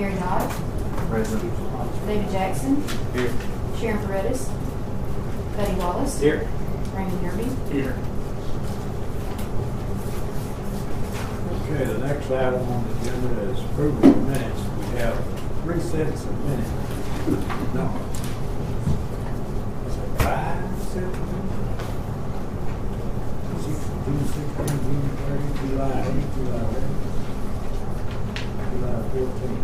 Gary Dodd, Present. David Jackson, Here. Sharon Paredes, Buddy Wallace, Here. Raymond Derby. Here. Okay, the next item on the agenda is approval of minutes. We have 3 sets of minutes. No. Is it 5 sets of minutes? 16, 16, 30, July 8, July 11, July 14.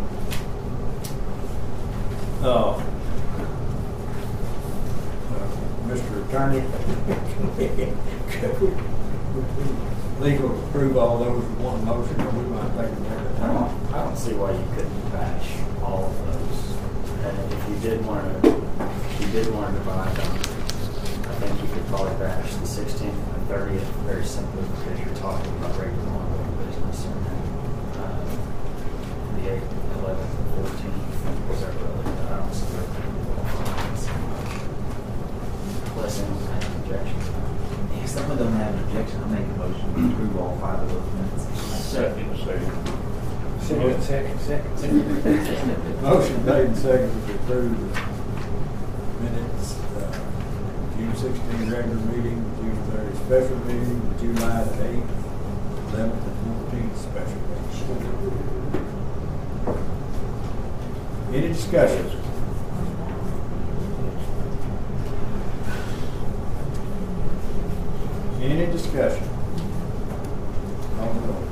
Mr. Attorney, legal to approve all those in one motion, or we might take them at a time? I don't see why you couldn't batch all of those. And if you did want to divide them, I think you could probably batch the 16th and the 30th very simply because you're talking about regular ongoing business, and then the 8th, 11th, and 14th separately. I don't see where unless anyone has an objection. If someone doesn't have an objection, I'll make a motion to approve all 5 of those minutes. Second. Motion made and seconded to approve the minutes, June 16 regular meeting, June 30 special meeting, July 8th, 11th, and 14th special meeting. Any discussions? Any discussion? Call the roll.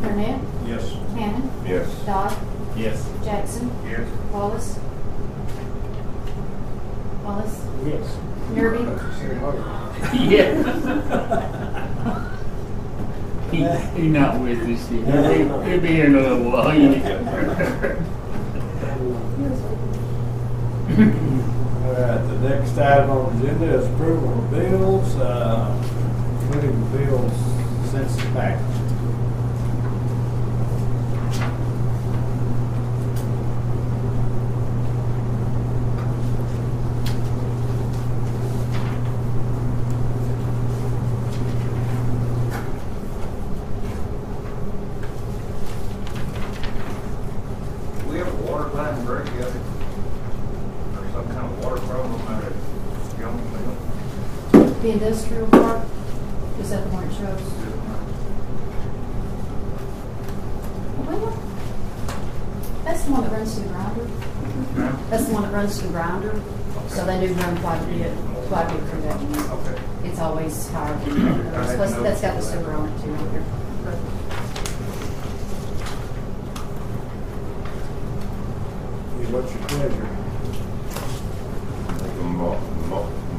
Burnett, Yes. Cannon, Yes. Dodd, Yes. Jackson, Yes. Wallace, Yes. Derby, Yeah. He not with us yet. He'll be here in a little while. All right, the next item on the agenda is approval of bills, including the bills since the package. We have a water line break yet, or some kind of water problem out at Jones Mill. the industrial park. Is that the one it shows? Well, that's the one that runs through Grinder. That's the one that runs through Grinder. So they do run quite a bit through that. Okay. It's always higher than the others. Plus, that's got the sewer on it too right there. What's your pleasure? Make a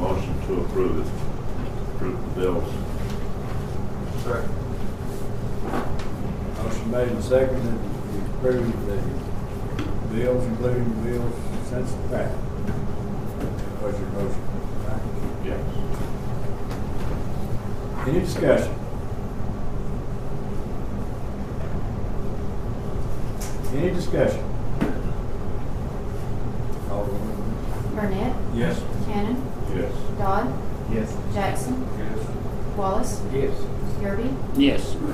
motion to approve the bills. Sorry. Motion made and seconded to approve the bills, including the bills since the package. What's your motion? Yes. Any discussion? Any discussion? Call the roll. Burnett, Yes. Cannon, Yes. Dodd, Yes. Jackson, Yes. Wallace, Yes. Derby, Yes. Next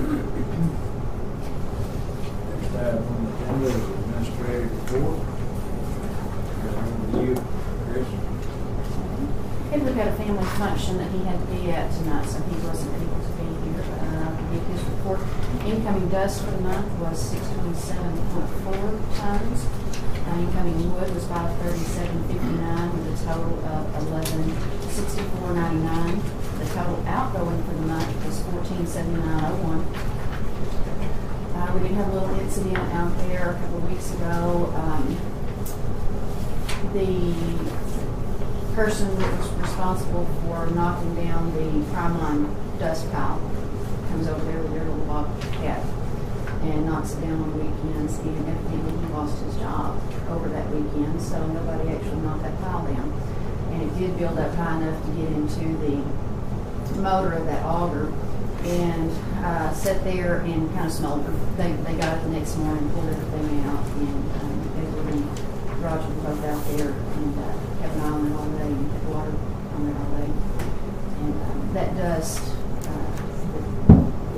item on the agenda is administrative report. Over to you, Chris. Edward had a family function that he had to be at tonight, so he wasn't able to be here. Give his report. Incoming dust for the month was 627.4 tons. Incoming wood was 537.59 with a total of 1164.99. The total outgoing for the month was 1479.01. We did have a little incident out there a couple of weeks ago. The person that was responsible for knocking down the Primeline dust pile comes over there with their little bobcat and knocks it down on weekends, and evidently he lost his job over that weekend, so nobody actually knocked that pile down. And it did build up high enough to get into the motor of that auger and sat there and kind of smoldered. They got it the next morning, pulled everything out, and Edward and Roger were both out there and kept an eye on it all day and kept water on it all day. And that dust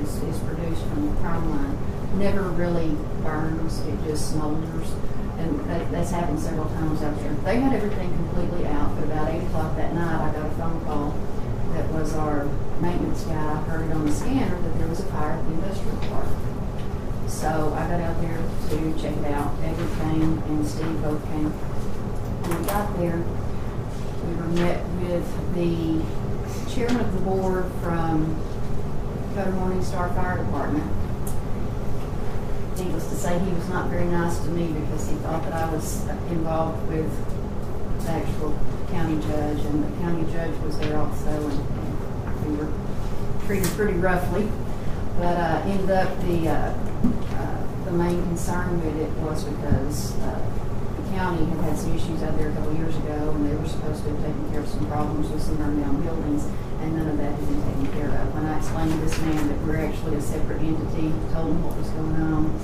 is produced from the Primeline never really burns, it just smolders. And that's happened several times out there. They had everything completely out, but about 8 o'clock that night, I got a phone call that was our maintenance guy, heard it on the scanner that there was a fire at the industrial park. So I got out there to check it out. Edward came and Steve both came. When we got there, we were met with the chairman of the board from Cutter Morningstar Fire Department. Needless to say, he was not very nice to me because he thought that I was involved with the actual county judge, and the county judge was there also, and we were treated pretty roughly. But ended up the main concern with it was because the county had some issues out there a couple years ago, and they were supposed to have taken care of some problems with some burned down buildings, and none of that had been taken care of. When I explained to this man that we're actually a separate entity, told him what was going on,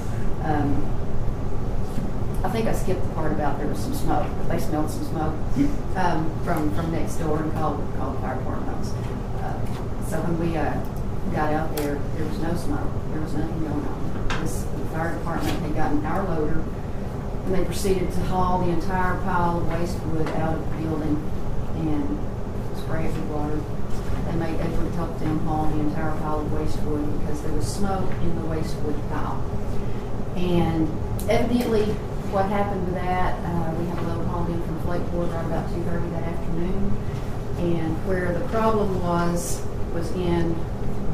I think I skipped the part about there was some smoke, but they smelled some smoke from next door and called the fire department. So when we got out there, there was no smoke. There was nothing going on. The fire department had gotten our loader, and they proceeded to haul the entire pile of waste wood out of the building and spray it with water. They made Edward help them haul the entire pile of waste wood because there was smoke in the waste wood pile. And evidently, what happened with that, we had a load hauled in from Flakeport right about 2:30 that afternoon, and where the problem was in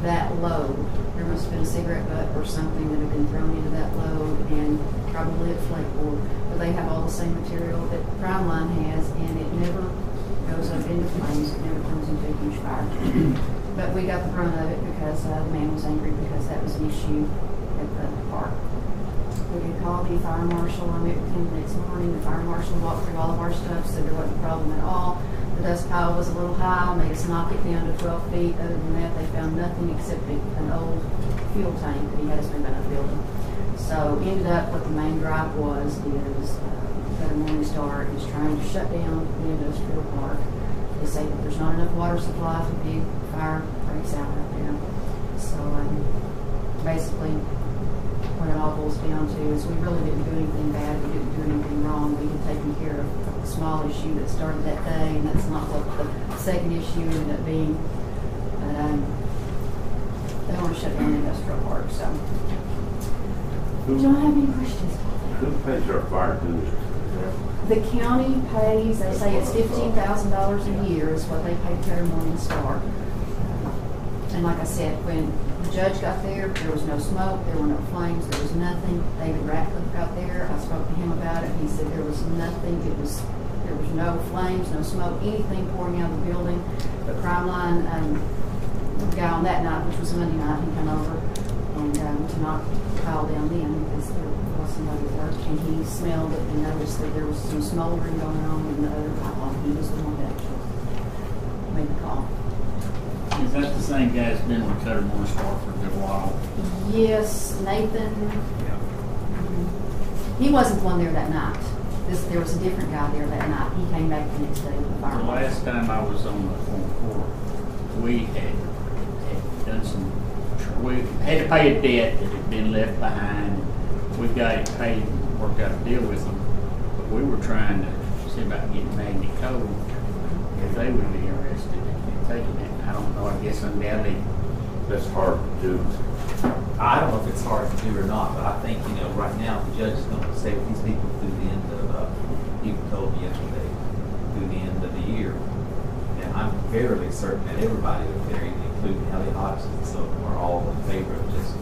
that load. There must have been a cigarette butt or something that had been thrown into that load, and probably at Flakeport. But they have all the same material that Primeline has, and it never goes up into flames. It never comes into a huge fire. But we got the brunt of it because the man was angry because that was an issue at the park. We did call the fire marshal. I met with him the next morning. The fire marshal walked through all of our stuff, said there wasn't a problem at all. The dust pile was a little high, made us knock it down to 12 feet. Other than that, they found nothing except an old fuel tank that he had us move out of the building. So ended up what the main drive was is Cutter Morningstar is trying to shut down the industrial park. They say that there's not enough water supply for big fire breaks out there. So basically, what it all boils down to is we really didn't do anything bad. We didn't do anything wrong. We had taken care of a small issue that started that day, and that's not what the second issue ended up being. But they want to shut down the industrial park. So, do y'all have any questions? Who pays our fire dues? The county pays, they say it's $15,000 a year is what they pay Cutter Morningstar. And like I said, when the judge got there was no smoke, there were no flames, there was nothing. David Ratcliffe got there, I spoke to him about it, he said there was nothing, there was no flames, no smoke, anything pouring out of the building. The Primeline, the guy on that night, which was Monday night, he came over and to knock the pile down then because there was somebody at work, and he smelled it and noticed that there was some smoldering going on in the other pile. He was the one that actually made the call. Is that the same guy that's been with Cutter Morningstar for a good while? Yes, Nathan. Yeah. He wasn't the one there that night. There was a different guy there that night. He came back the next day with the fire. The last time I was on the phone court, we had done some, we had to pay a debt that had been left behind. We got it paid and worked out a deal with them. But we were trying to see about getting Magnet Code if they would be interested in taking it. I don't know, I guess undoubtedly. That's hard to do. I don't know if it's hard to do or not, but I think, right now, the judge is going to stay with these people through the end of, he told me yesterday, through the end of the year. And I'm fairly certain that everybody up there, including Ellie Hodgson and so are all in favor of just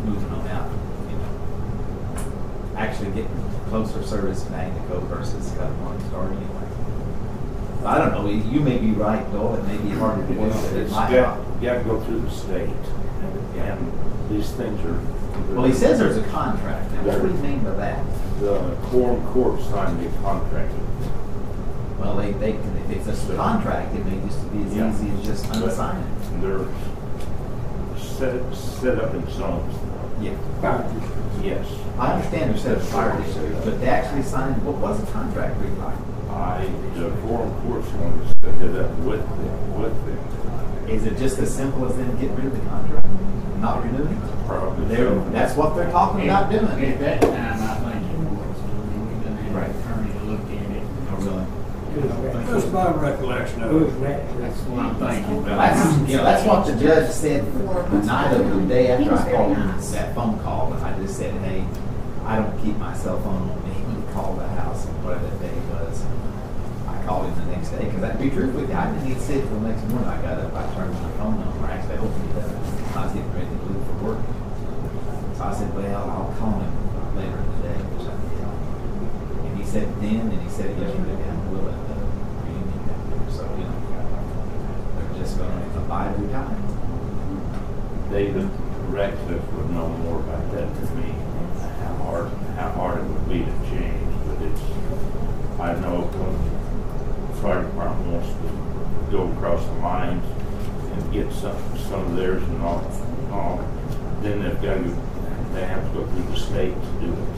moving on out, actually getting closer service to Magneco versus Cutter Morningstar anyway. I don't know, you may be right, though, it may be hard to do, but it might not. You have to go through the state, and these things are. Well, he says there's a contract. Now, what do you mean by that? The quorum court signed the contract. Well, they can, if it's a contract, it may just be as easy as just unsigning it. They're set up in zones. Yeah. fire district. Yes. I understand there's a fire district, but they actually signed, what was the contract read like? The foreign courts wanted to set it up with them. Is it just as simple as them getting rid of the contract, not renewing it? Probably. That's what they're talking about doing. At that time, I think it was, we done had Right. an attorney to look at it. Oh, really? That's my recollection of Who's it. that? That's what I'm thinking. That's what the judge said the night of the day after I called him, that phone call, and I just said, hey, I don't keep my cell phone on me. He called the house and whatever that day was. I called him the next day, because to be truthful with you, I didn't even see it till the next morning. I got up, I turned my phone on, or actually I opened it up. I was getting ready to leave for work. So I said, well, I'll call him later in the day, which I did. And he said then, and he said yesterday, down the road at the reunion down there. So, they're just going to abide their time. David Ratcliffe would know more about that than me, how hard it would be to change, but I know when the fire department wants to go across the lines and get some of theirs and all, then they have to go through the state to do it.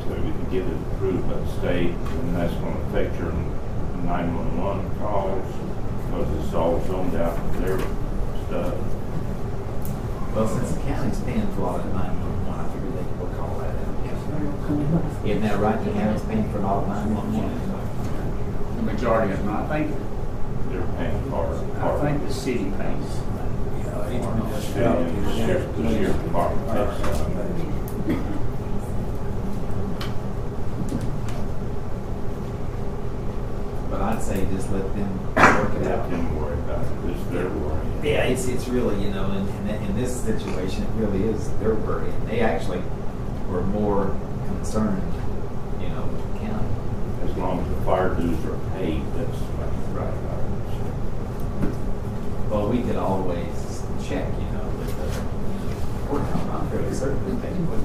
So we can get it approved by the state, and that's going to affect your 911 calls, because it's all zoned out for their stuff. Well, since the county's paying for a lot of 911, I figured they could call that out. Isn't that right? The county's paying for a lot of 911. The majority of them, I think, They're paying for it. I think the city pays. The sheriff's department pays. But I'd say just let them work it Let out. them worry about it, it's their worry. Yeah, it's really, in this situation, it really is their worry. And they actually were more concerned, with the county. As long as the fire dues are paid, that's right. Well, we could always check, with the courthouse. I'm fairly certain they paid what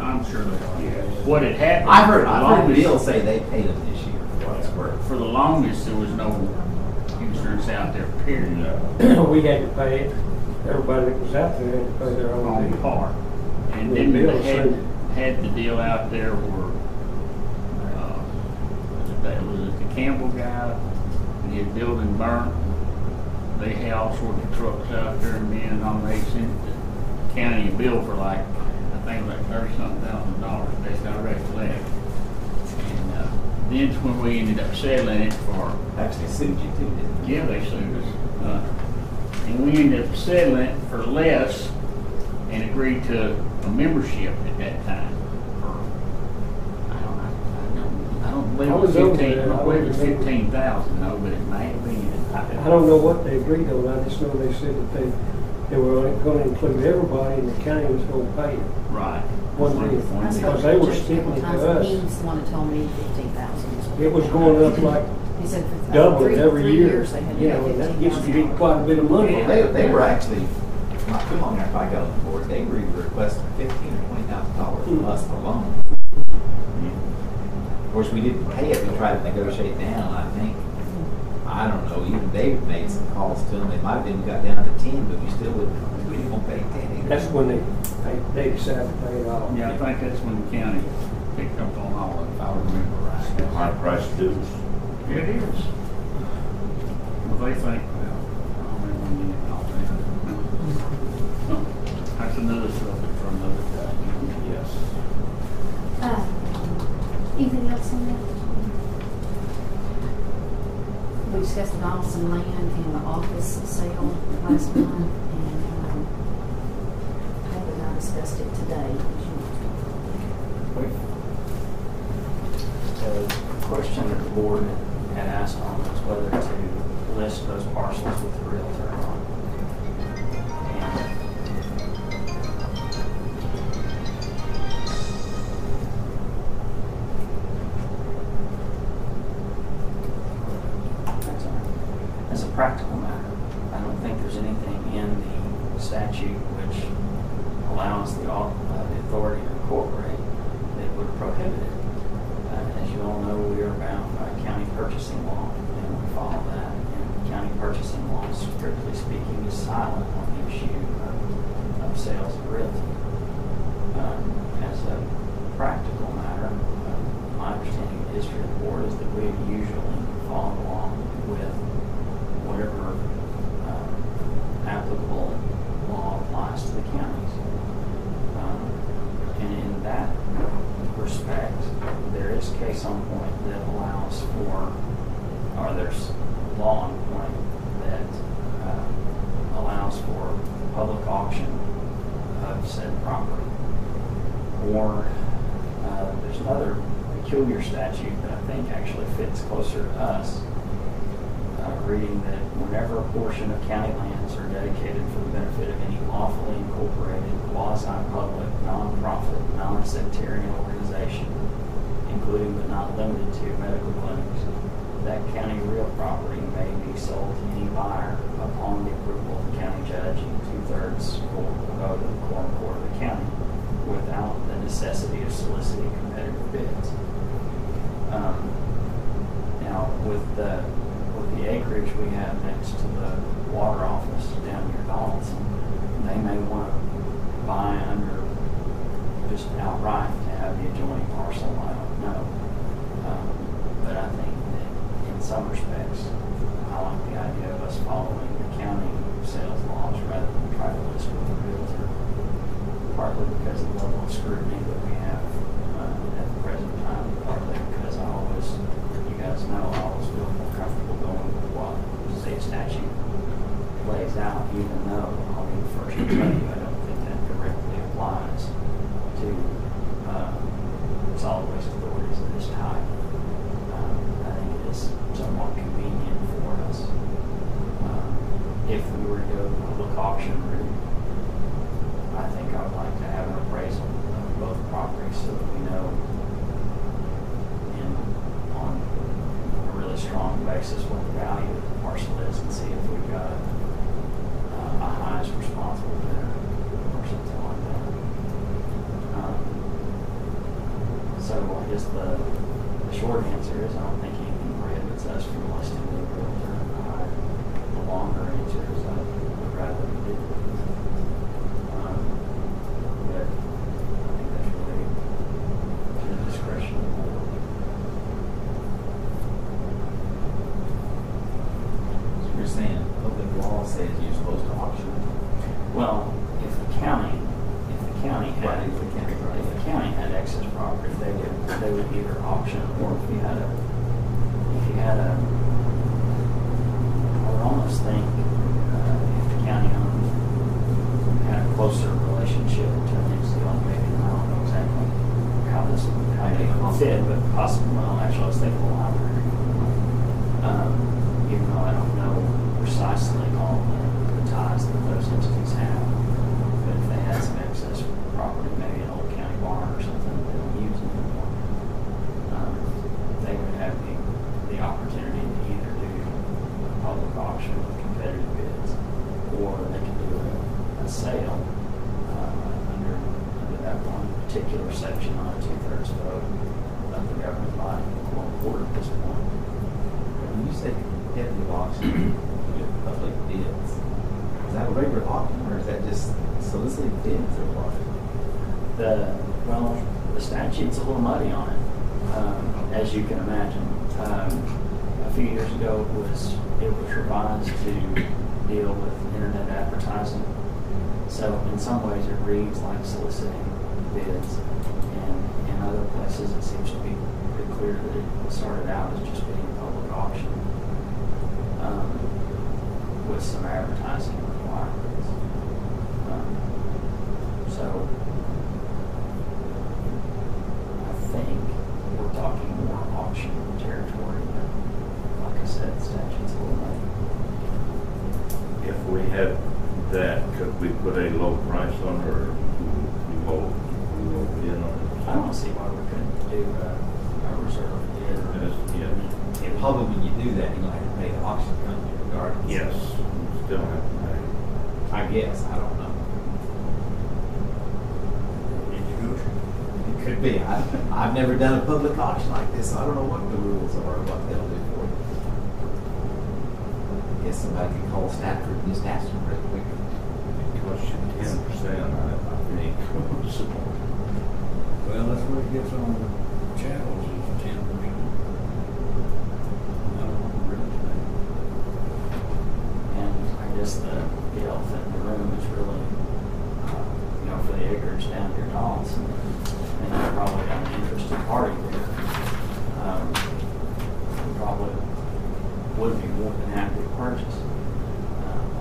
I'm sure they are. What had happened. I've heard for the longest- Bill say they paid them this year for what it's worth. For the longest, there was no insurance out there, period, We had to pay it. Everybody that was out there had to pay their on own the bill. part. And The then bill they said- had the deal out there where, was it the Campbell guy, and his building burnt. They had all sorts of trucks out there, and then they sent the county a bill for like, I think it was like $30-something thousand, based on recollect. And then's when we ended up settling it for, Actually sued you too, didn't they? yeah, they sued us. And we ended up settling it for less and agreed to a membership at that time for, I don't believe I it was was over 15, I there. don't believe it was 15,000, no, but it may have been. I don't know what they agreed on. I just know they said that they were going to include everybody and the county was going to pay it. Right. One deal. I Because spoke they to were Judge a sticking couple it times, to and us. he's the one that told me 15,000. It was going up like He said for double three every year. years they had to pay And that gets to be quite a bit of money. Well, they were actually, not too long after I got on the board, they were requesting $15,000 or $20,000 from us alone. Of course, we didn't pay it, we tried to negotiate down, I think. I don't know, even David made some calls to them, it might have been got down to 10, but we still wouldn't, we didn't want to pay 10 either. That's when they decided to pay it all. Yeah, I think that's when the county picked up on all of it, if I remember right. High price dues. It is. Well, they think, well, I don't remember when you did all that. That's another subject for another day. Yes. Anything else on that? We discussed the Donaldson land and the office sale last month, and Ted and I discussed it today. The question that the board had asked on was whether to list those parcels with the realtor on. And as a practical matter, I don't think there's anything in the statute which allows the authority to incorporate that would prohibit it. As you all know, we are bound by county purchasing law, and we follow that. And county purchasing law, strictly speaking, is silent on the issue of of sales of realty. As a practical matter, my understanding of the history of the board is that we usually follow along with whatever applicable law applies to the counties. And in that respect, there is case on point that allows for, or there's law on point that allows for public auction of said property. Or there's another peculiar statute that I think actually fits closer to us, reading that whenever a portion of county lands are dedicated for the benefit of any lawfully incorporated, quasi-public, non-profit, non-sectarian organization, including but not limited to medical clinics, that county real property may be sold to any buyer upon the approval of the county judge and 2/3 vote of the quorum court of the county, without the necessity of soliciting competitive bids. Now, with the acreage we have next to the water office down near Donaldson, they may want to buy under just outright to have the adjoining parcel. I don't know, but I think that in some respects, I like the idea of us following the county sales laws rather than try to list with the realtor. Partly because of the level of scrutiny that we have at the present time, partly because you guys know, I always feel more comfortable going with what the state statute lays out, even though I'll be the first to tell you I don't think that directly applies to solid waste authorities of this type. I think it is somewhat convenient for us. If we were to go the public auction route, I think I would like to have an appraisal of both properties so that we know on a really strong basis what the value of the parcel is, and see if we've got a highest responsible bidder or something like that. So I guess the short answer is I don't think anything prohibits us from listing the realtor. The longer answer is I would rather we did. But I think that's really to the discretion of the board. So you're saying public law says you're supposed to auction? Well, if the county had excess property, they would either auction, or if you had a I would almost think if the county had a closer relationship to an deal, maybe I don't know exactly how they fit, but possibly. Well, actually, I was thinking the library. Even though I don't know precisely all the ties that those entities have, but if they had some excess property, maybe an old county barn or something that they don't use anymore, they would have the opportunity to either do a public auction with competitive bids, or they could do a sale under that one particular section on a 2/3 vote of the government body, one quarter at this point. When you say competitive auction with public bids, is that a regular auction, or is that just soliciting bids or what? The statute's a little muddy on it, as you can imagine. A few years ago, it was revised to deal with internet advertising. So in some ways, it reads like soliciting bids, and in other places, it seems to be pretty clear that it started out as just being a public auction with some advertising requirements. So I think we're talking more auction territory, but like I said, the statute's a little muddy. If we had that, could we put a low price on it, or we won't bid on it? I don't see why we couldn't do a reserve bid. Yes. And probably when you do that, you're going to have to pay the auction company regardless. Yes, still have to pay. I guess, I don't know. It could be. I've never done a public auction like this, so I don't know what the rules are, or what they'll do for you. I guess somebody could call Stafford and just ask them real quick. Plus 10%, I think. So, Well, that's what it gets on the channels is 10%. I don't know, real estate. And I guess the elephant in the room is really, you know, for the acreage down here in Donaldson, and you've probably got an interested party there. We probably would be more than happy to purchase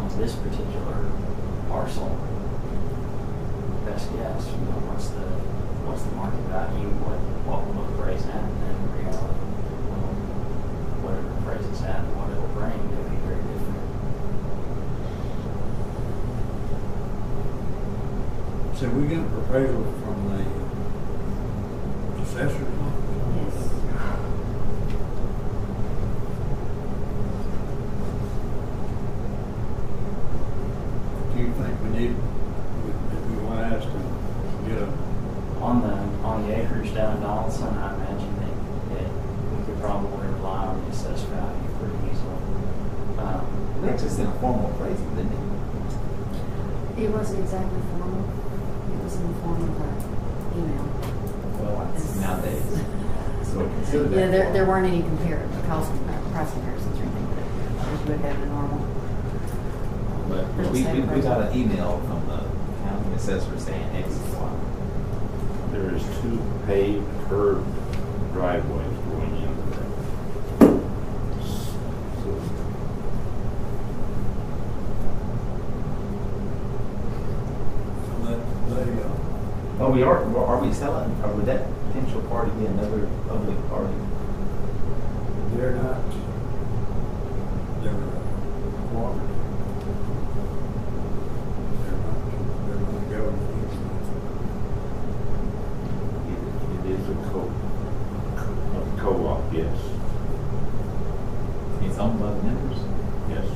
on this particular parcel. Best guess, you know, what's the market value, what will it appraise at, and then in reality, what it appraises at and what it will bring, could be very different. So we got a proposal from the assessor's office. Yes. Do you think would be wise to get a, On the acreage down in Donaldson, I imagine that we could probably rely on the assessed value pretty easily. That's just in a formal appraisal, didn't it? It wasn't exactly formal. It was in the form of an email. Well, that's nowadays. So consider that. Yeah, there weren't any price comparisons or anything that others would have in normal. But we got an email from the county assessor saying X is Y. there is 2 paved curved driveways going into that. So, so Oh, are we selling, or would that potential party be another public party? they're not, they're cooperative. They're not government. it is a co-op, yes. It's owned by the members. Yes.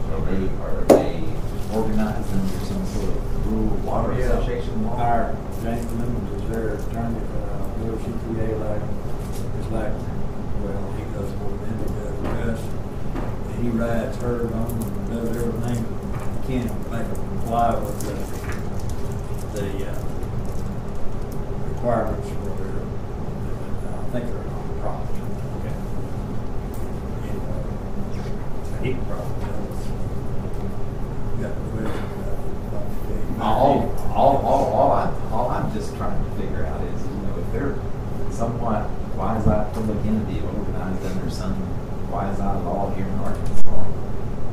So are they organized under some sort of rural water Yeah. association law? Our James Lemons is their attorney for Little CPA, it's like, well, he goes more than he does us. And he rides herd on and does everything he can to make them comply with the requirements for their, I think they're non-profit. Okay. Anyway, he probably knows. Got the question about All I'm just trying to figure out is, you know, if they're somewhat quasi-public entity organized under some quasi-law here in Arkansas,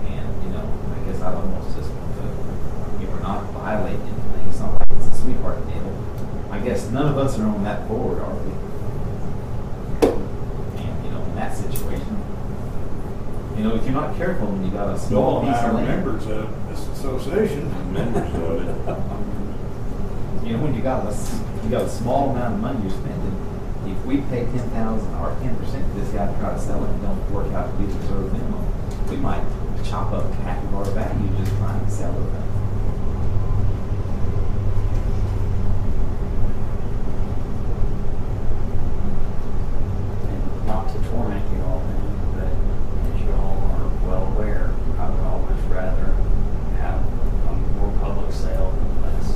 and, you know, I guess I'd almost just want to, you know, we're not violating anything. It's not like it's a sweetheart deal. I guess none of us are on that board, are we? And, you know, in that situation, you know, if you're not careful and you got a small piece of land. members of this association. Members of it. You know, when you got a small amount of money you're spending, if we pay 10,000 or 10% to this guy to try to sell it and don't work out to be the reserve minimum, we might chop up half of our value just trying to sell it. And not to torment you all, but as you all are well aware, I would always rather have a more public sale than less,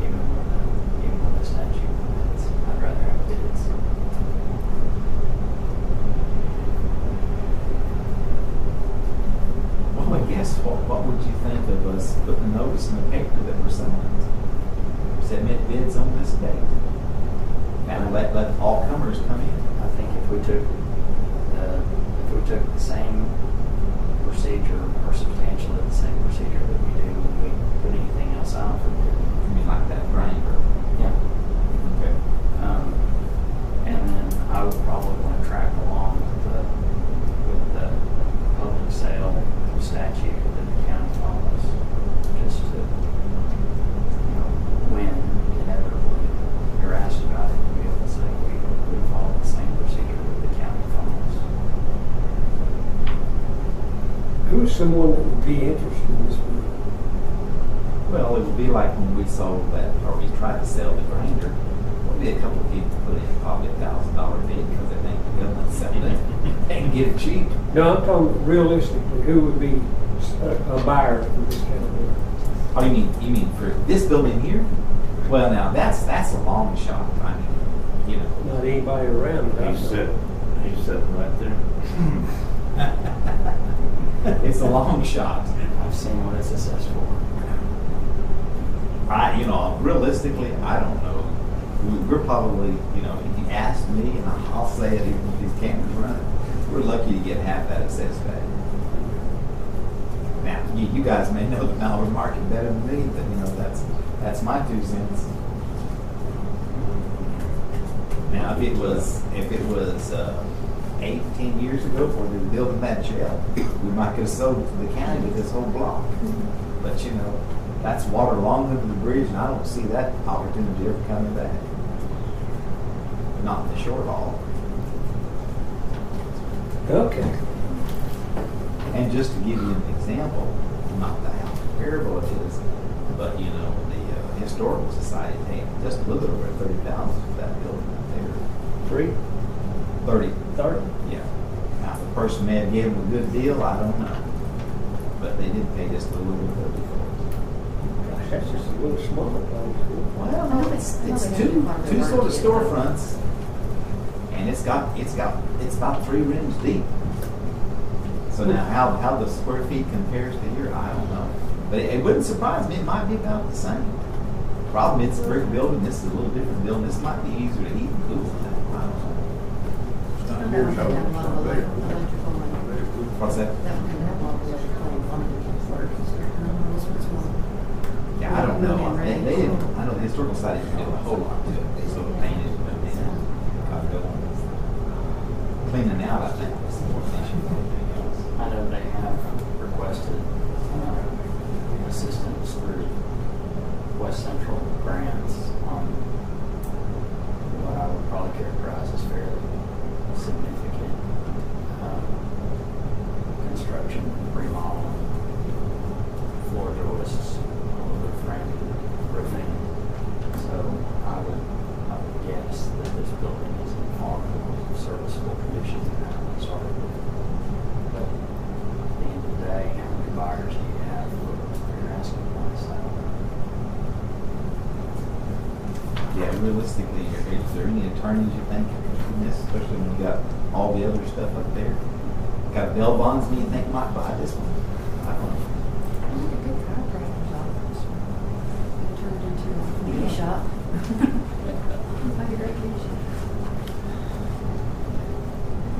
even with the statute limits. I'd rather have bids. Well, I guess, what would you think of us putting a notice in the paper that we're selling? Submit bids on this date. And let all comers come in. I think if we took the same procedure or substantially the same procedure that we do when we put anything else out for bid. I mean, like that grinder. Yeah. Okay. And then I would probably want to track along with the public sale statute that the county follows, just to, you know, when inevitably you're asked about it, to be able to say we follow the same procedure that the county follows. Who is someone that would be interested in this move? Well, it would be like when we sold that, or we tried to sell the grinder. There'll be a couple of people put in probably $1,000 bid because they think the government's selling it. They can get it cheap. No, I'm talking realistically, who would be a buyer for this kind of building? Oh, you mean for this building here? Well, now that's a long shot. I mean, you know. Not anybody around it. I He's know. sitting right there. It's a long shot. I've seen what it's assessed for. Realistically, I don't know. We're probably, if you ask me, and I'll say it even if these cameras run, we're lucky to get half that assessed value. Now, you guys may know the Malvern market better than me, but that's my 2 cents. Now, if it was 8, 10 years ago before they were building that jail, we might have sold to the county with this whole block. But that's water long under the bridge, and I don't see that opportunity ever coming back. Not in the short haul. Okay. And just to give you an example, not how comparable it is, but the Historical Society paid just a little bit over $30,000 for that building out there. 30. 30? Yeah. Now the person may have given them a good deal, I don't know. But they did pay just a little bit of $30,000. Gosh, that's just a little small place. Well, no, it's two sort of storefronts, and it's about 3 rooms deep. So now how the square feet compares to here, I don't know. But it wouldn't surprise me. It might be about the same. Problem, it's a brick building. This is a little different building. This might be easier to heat and cool than that. I don't know. It's not That your one show. can have a lot of electrical and, What's that? that one can have a lot of electrical and plumbing work. This one's more. Yeah, I don't know. They didn't. I know the Historical Society didn't do a whole lot to it. They sort of painted it and got going. Cleaning out, I think, was the more thing. I know they have requested assistance through West Central grants on what I would probably characterize as fairly significant construction, remodeling, floor joists, a little bit of framing, roofing. So I would guess that this building is in far more serviceable condition than how it started with. But at the end of the day, how many buyers do you have for your asking price? I don't know. Yeah, realistically, is there any attorneys you think in this, especially when you got all the other stuff up there? Got bail bonds, and you think might buy this one? I don't know. I need a good chiropractor's office. It turned into a beauty shop. Like a great beauty shop.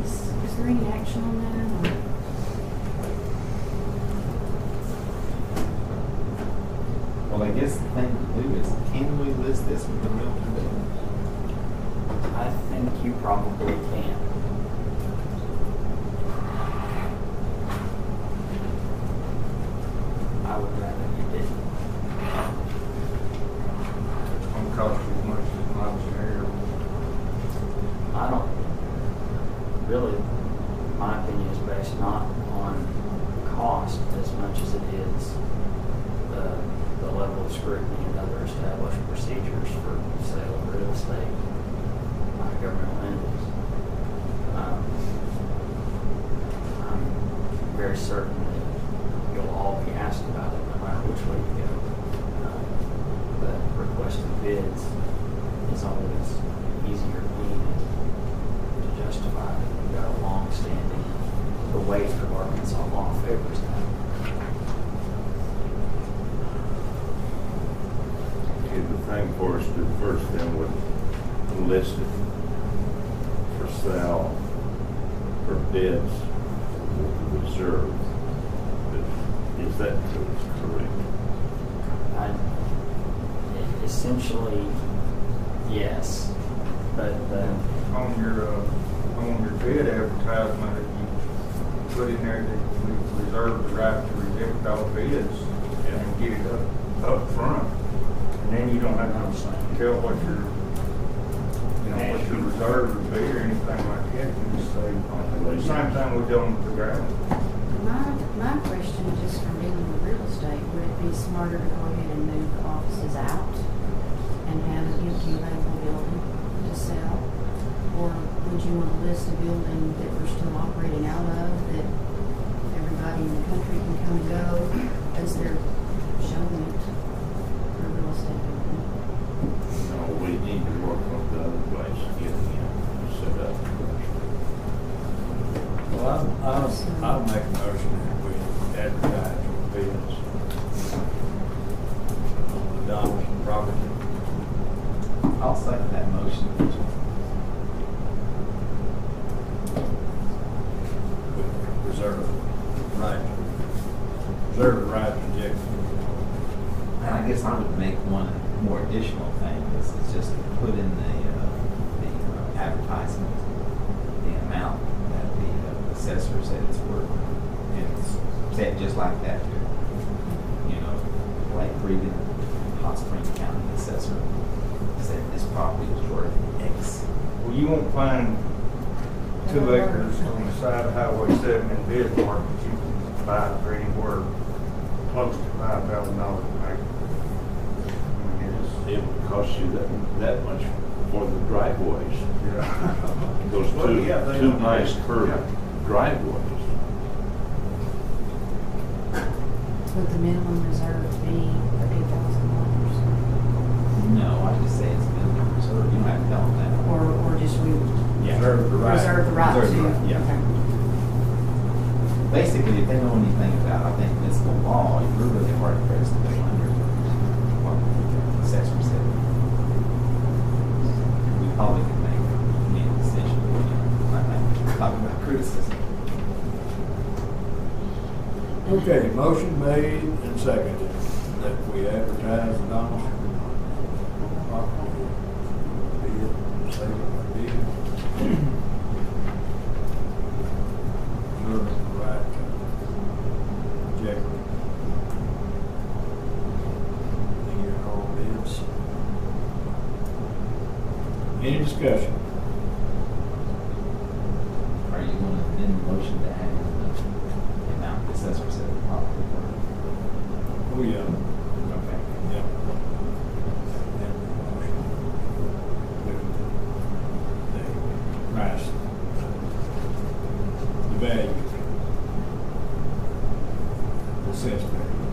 Is there any action on that? Or? Well, I guess the thing to do is, can we list this with the realtor bill? I think you probably can. I would rather you didn't. It's gonna cost you as much as my share. I don't, really, my opinion is based not on cost as much as it is the level of scrutiny and other established procedures for sale of real estate by governmental entities. I'm very certain that you'll all be asked about it no matter which way you go. But requesting bids is always easier to justify that we've got a long-standing, the weight of Arkansas law favors that. The thing for us to first then would list it for sale, for bids, reserve. Is that correct? Essentially, yes, but On your bid advertisement, you put in there that we reserve the right to reject all bids and get it up front. And then you don't have to tell what your reserve would be or anything like that. You just say, the same thing we've done with the gravel. My question, just from dealing with real estate, would it be smarter to go ahead and move the offices out and have an empty available building to sell? Or would you want to list a building that we're still operating out of, that everybody in the country can come and go as they're showing it for a real estate company? No, we need to work on the other place, getting it set up first. Well, I'll make a motion that we advertise for bids on the Donaldson property. I'll second that motion. Reserve the right to reject. And I guess I would make one more additional thing, is just to put in the advertisement, the amount that the assessor said it's worth. And it's said just like that, you know, like Regan, Hot Spring County assessor said this property was worth X. Well, you won't find 2 acres on the side of Highway 7 in Bismarck that you can buy for anywhere close to $5,000 an acre. I mean, It would cost you that much for the driveways. yeah. Those Well, yeah, they two don't- nice curved yeah. driveways. Would the minimum reserve be $8,000? No, I just say it's minimum reserve. You don't have to tell them that. Or just we Reserve the right. reserve the right Reserve to? the right, yeah. Okay. Basically, if they know anything about, I think, municipal law, you're really hard pressed to go under what the assessor said. We probably could make a decision, you know, talking about criticism. Okay, motion made and seconded that we advertise the Donaldson property. Bid, say what bid. Reserve the right to reject any and all bids. Any discussion? Are you going to amend the motion to add in the amount the assessor said the property worth? Oh, yeah. Okay. Yeah. And the motion with the price, the value, the assessed value,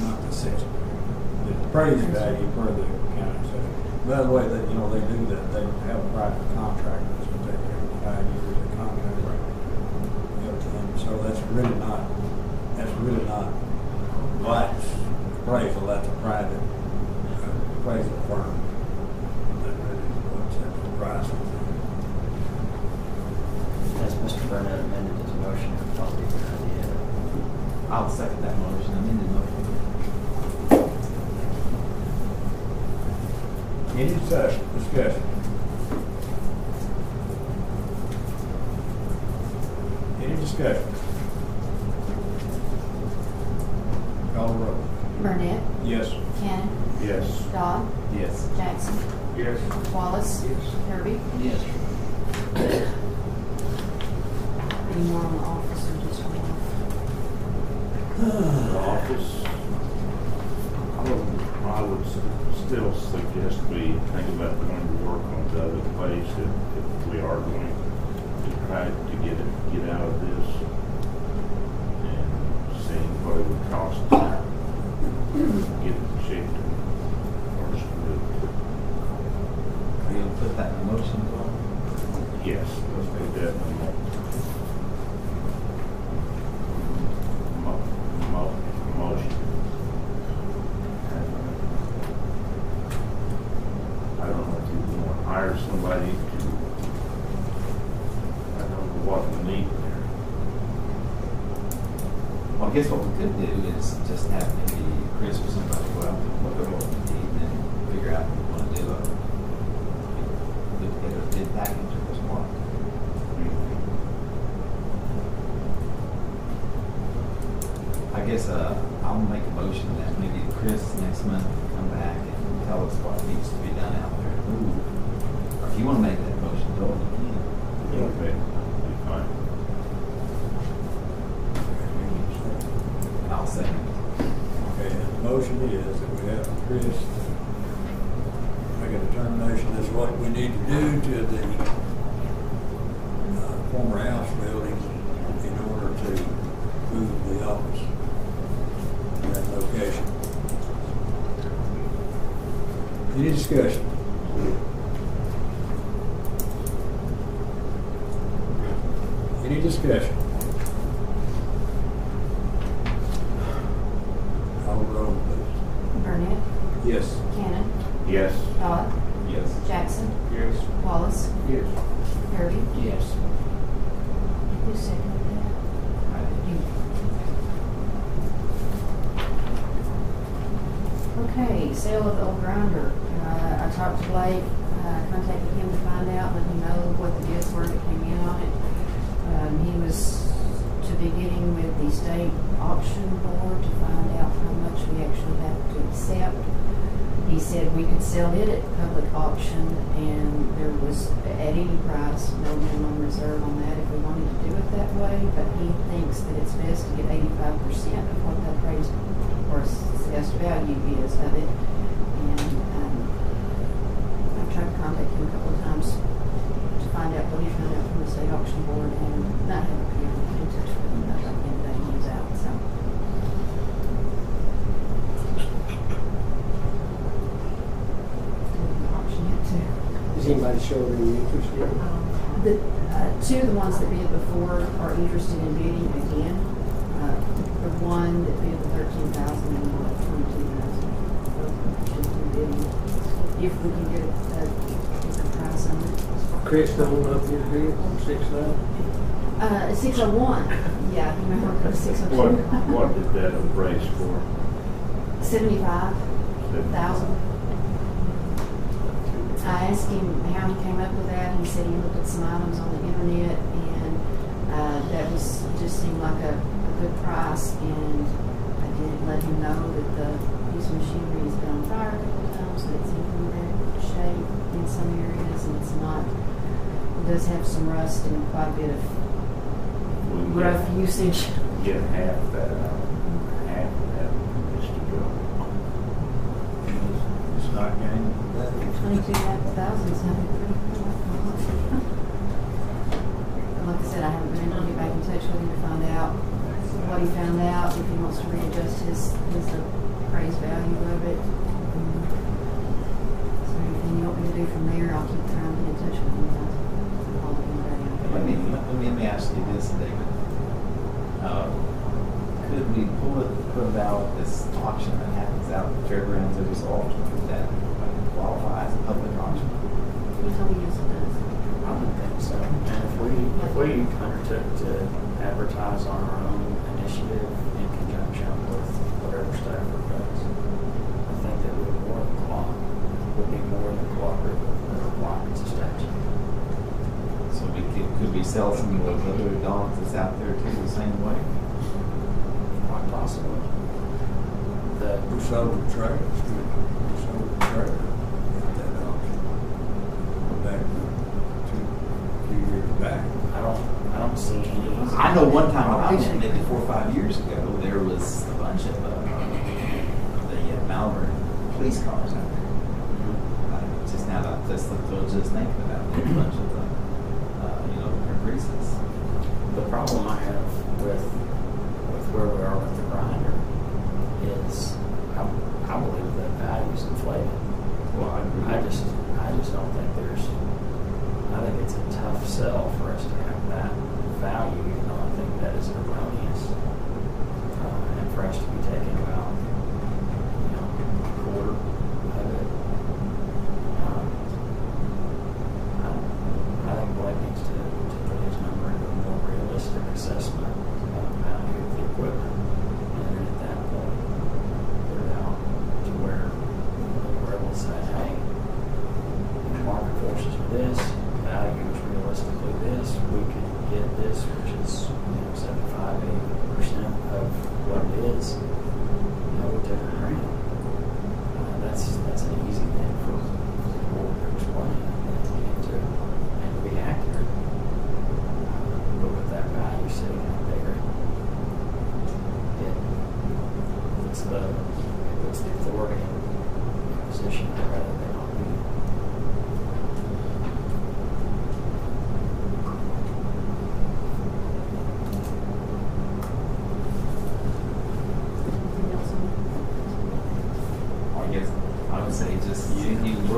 not the assessed value, the appraised value per the county assessor. By the way, they do that, they have private contractors that take every 5 years, they contract. So that's really not Black's appraisal, that's a private appraisal firm that really looks at the price of As Mr. Burnett amended his motion, it would probably be a good idea. I'll second that motion, amended motion. Any discussion? Any discussion? Call the roll. Burnett, Yes. Cannon, Yes. Dodd, Yes. Jackson, Yes. Wallace, Kirby. Yes. Any more on the office or just one? The office, I would still suggest we think about going to work on the other place if we are going to try to get out of this and seeing what it would cost to get it shaped first. Are you going to put that in the motion, Paul? Yes, let's do that. Motion. I don't know if you want to hire somebody to, I don't know what we need there. Well, I guess what we could do is just have maybe Chris or somebody go out and look at what we need and then figure out what we want to do. Put together a bid package or just what. I guess I'll make a motion that maybe Chris next month come back and tell us what needs to be done out there. Or if you want to make that motion, Joel, you can. Okay, be fine. I'll second. Okay, and the motion is that we have Chris demolition is what we need to do to the former house building in order to move the office to that location. Any discussion? Any discussion? Call the roll, please. Burnett, Yes. Cannon, Yes. Dodd, Yes. Jackson, Yes. Wallace, Yes. Kirby. Yes. Who seconded that? You. Okay, sale of the old grinder. I talked to Blake, contacted him to find out, let him know what the bids were that came in on it. He was to be getting with the state auction board to find out how much we actually have to accept. He said we could sell it at public auction, and there was at any price, no minimum reserve on that if we wanted to do it that way. But he thinks that it's best to get 85% of what the appraised or assessed value is of it. And I've tried to contact him a couple of times to find out what he found out from the state auction board, and not have a clear in touch with him about the end of the day he was out. So. Auction it too. Does anybody show any interest in it? The two of the ones that bid before are interested in bidding again. The one that bid the 13,000 and the one at 22,000. Both are interested in bidding. If we can get a price on it. Chris don't up his bid on 6,000. 601. Yeah, you remember it was 602. What did that appraise for? 75,000. I asked him how he came up with that. He said he looked at some items on the internet, and that just seemed like a good price. And I did let him know that the piece of machinery has been on fire a couple of times, that it's in bad shape in some areas, and it's not. It does have some rust and quite a bit of We can rough usage. get half that out. Half of that is to go. It's not gaining. 22,000 sounded pretty cool. Like I said, I haven't been able to get back in touch with him to find out what he found out, if he wants to readjust his appraised value of it. So anything you want me to do from there, I'll keep trying to get in touch with him. I'll call him today. Let me ask you this, David. Could we put about this auction that happens out at the fairgrounds every so often? Could that qualify as a public auction? He told me yes, it does. I would think so. And if we undertook to advertise on our own initiative in conjunction with whatever Stafford does, I think that would be more than cooperative with the requirements of statute. So could we sell some of those other dogs that's out there too the same way? Quite possibly. We sold the trailer. We sold the trailer at that auction. Back a few years back. I don't see any. I know one time I went, maybe 4 or 5 years ago, there was a bunch of the Malvern police cars out there. Just now, just thinking about it, a bunch of different reasons. The problem I have with where we are with the grinder is I believe that value's inflated. Well, I agree. I just don't think I think it's a tough sell for us to have that value, even though I think that is erroneous. And for us to be taking about, a quarter of it. I think Blake needs to put his number into a more realistic assessment of the value of the equipment. And then at that point, put it out to where we're able to say, hey, the market forces are this, value is realistically this, we could get this, which is 75–80% of what it is. We took a grant. That's an easy thing for people to explain and to be accurate. But with that value sitting out there, it puts the authority in a position I'd rather they not be.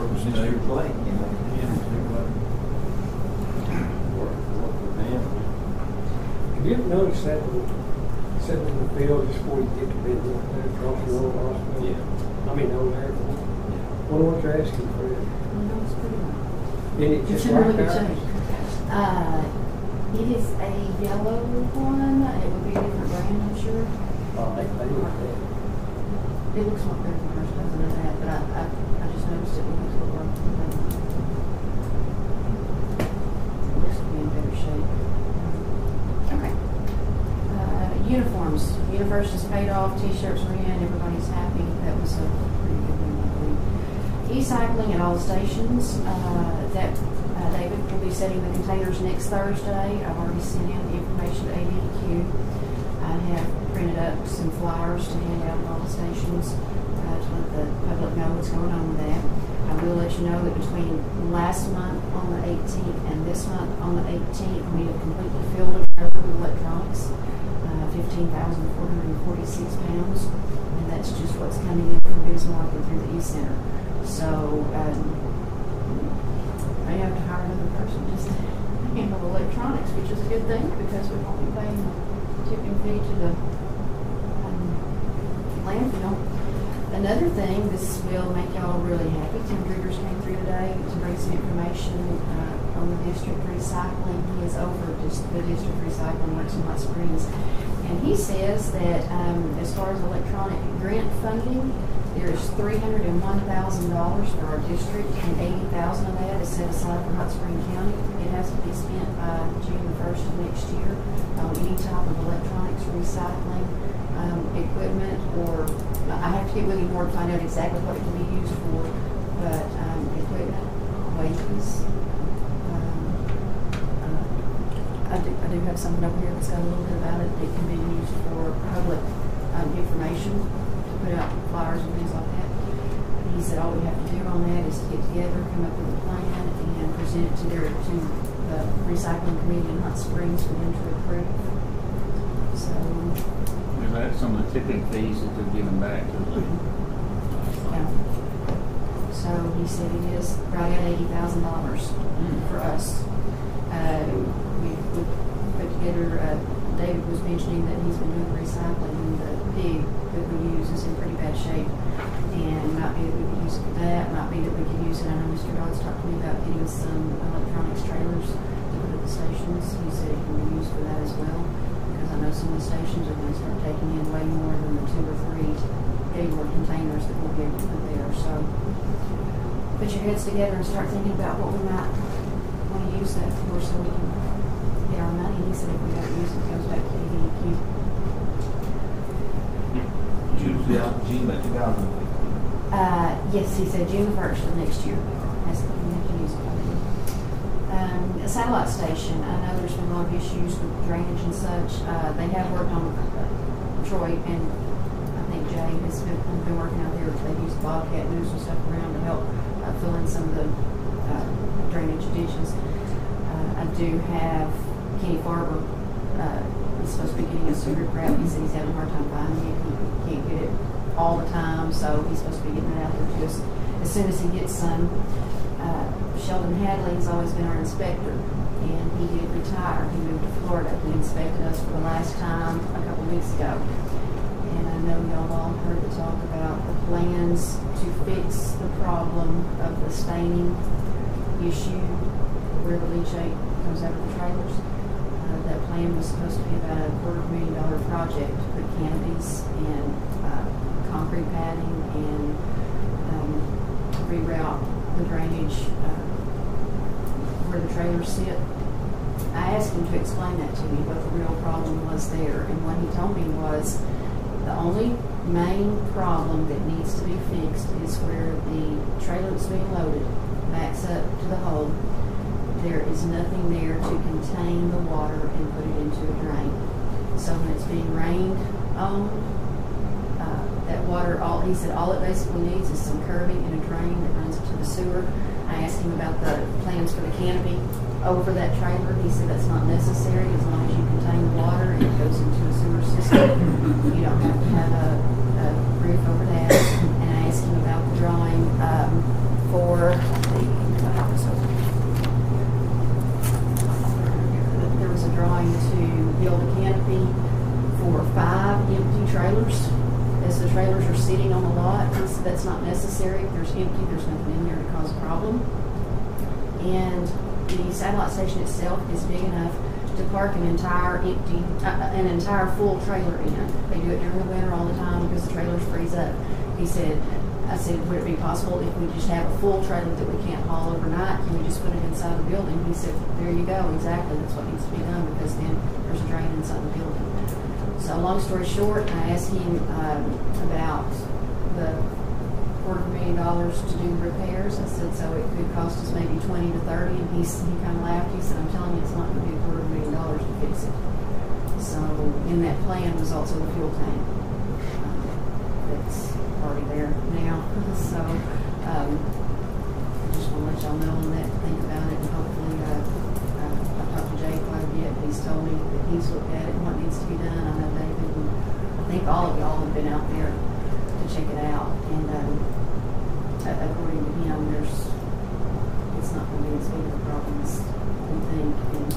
Work with Mr. Steve. Blake, you know. Work with them. Have you ever noticed that when sitting in the field just before you get to bed, across the old hospital? Yeah. I mean, old airport. Wonder what you're asking for it. It's pretty nice. And it It's just in really right good there. shape. It is a yellow one. It would be a different brand, I'm sure. They look at It looks more better than ours, doesn't it, that? But I just noticed it when we was at work. It looks to be in better shape. Okay. Uniforms. Universe is paid off, t-shirts are in, everybody's happy. That was a pretty good one, I believe. E-cycling at all stations. David will be setting the containers next Thursday. I've already sent in the information to ADQ. I have printed up some flyers to hand out at all the stations to let the public know what's going on with that. I will let you know that between last month on the 18th and this month on the 18th, we have completely filled the trailer with electronics, 15,446 pounds, and that's just what's coming in from Bismarck and through the E-Center. So I have to hire another person just to handle electronics, which is a good thing because we won't be paying the tipping fee to the landfill. Another thing, this will make y'all really happy. Tim Driggers came through today to bring some information on the district recycling. He is over just the district recycling works in Hot Springs. And he says that as far as electronic grant funding, there's $301,000 for our district, and $80,000 of that is set aside for Hot Spring County. It has to be spent by June the 1st of next year on any type of electronics recycling equipment, or I have to get with you more to find out exactly what it can be used for, but equipment, wages. I do have something over here that's got a little bit about it. It can be used for public information, to put out flyers and things like that. He said all we have to do on that is to get together, come up with a plan, and present it to the recycling committee in Hot Springs for them to approve. So Is that some of the tipping fees that they're giving back to the yeah. So he said it is right at $80,000 for us. We put together. David was mentioning that he's been doing recycling, and the pig that we use is in pretty bad shape. And it might be that we could use it for that. Might be that we could use it. I know Mr. Dodd's talked to me about getting some electronics trailers to put at the stations. He said it can be used for that as well, because I know some of the stations are going to start taking in way more than the 2 or 3 Gaylord containers that we'll be able to put there. So put your heads together and start thinking about what we might want to use that for, so we can get our money. He said if we don't use it, it goes back to ADQ. June by 2015. Yes, he said June the 1st of next year. That's when we have to use it. A satellite station. I know there's been a lot of issues with drainage and such. They have worked on Troy, and I think Jay has been working out there. They've used Bobcat, moved some stuff around to help fill in some of the drainage ditches. I do have Kenny Farber. He's supposed to be getting a sewer grab. He said he's having a hard time finding it. He can't get it all the time, so he's supposed to be getting it out there just as soon as he gets some. Sheldon Hadley has always been our inspector, and he did retire. He moved to Florida. He inspected us for the last time a couple weeks ago. And I know y'all all heard the talk about the plans to fix the problem of the staining issue where the leachate comes out of the trailers. That plan was supposed to be about a $250,000 project to put canopies and concrete padding and reroute the drainage where the trailers sit. I asked him to explain that to me, what the real problem was there, and what he told me was the only main problem that needs to be fixed is where the trailer that's being loaded backs up to the hole. There is nothing there to contain the water and put it into a drain. So when it's being rained on, that water, he said all it basically needs is some curving and a drain that runs to the sewer. I asked him about the plans for the canopy over that trailer. He said that's not necessary as long as you contain the water and it goes into a sewer system. You don't have to have a roof over that. And I asked him about the drawing for there was a drawing to build a canopy for 5 empty trailers. As the trailers are sitting on the lot, that's not necessary. If there's empty, there's nothing in there to cause a problem. And the satellite station itself is big enough to park an entire full trailer in. They do it during the winter all the time because the trailers freeze up. I said, would it be possible if we just have a full trailer that we can't haul overnight? Can we just put it inside the building? He said, there you go, exactly, that's what needs to be done because then there's a drain inside the building. So long story short, I asked him about the $250,000 to do the repairs. I said, so it could cost us maybe 20 to 30, and he kind of laughed. He said, I'm telling you, it's not going to be $250,000 to fix it. So in that plan was also the fuel tank. That's already there now. So I just want to let y'all know on that, think about it, and hopefully I've talked to Jay quite a bit. He's told me that he's looked at it and what needs to be done. I know David and I think all of y'all have been out there to check it out. And according to him, it's not going to be as big of a problem as we think. And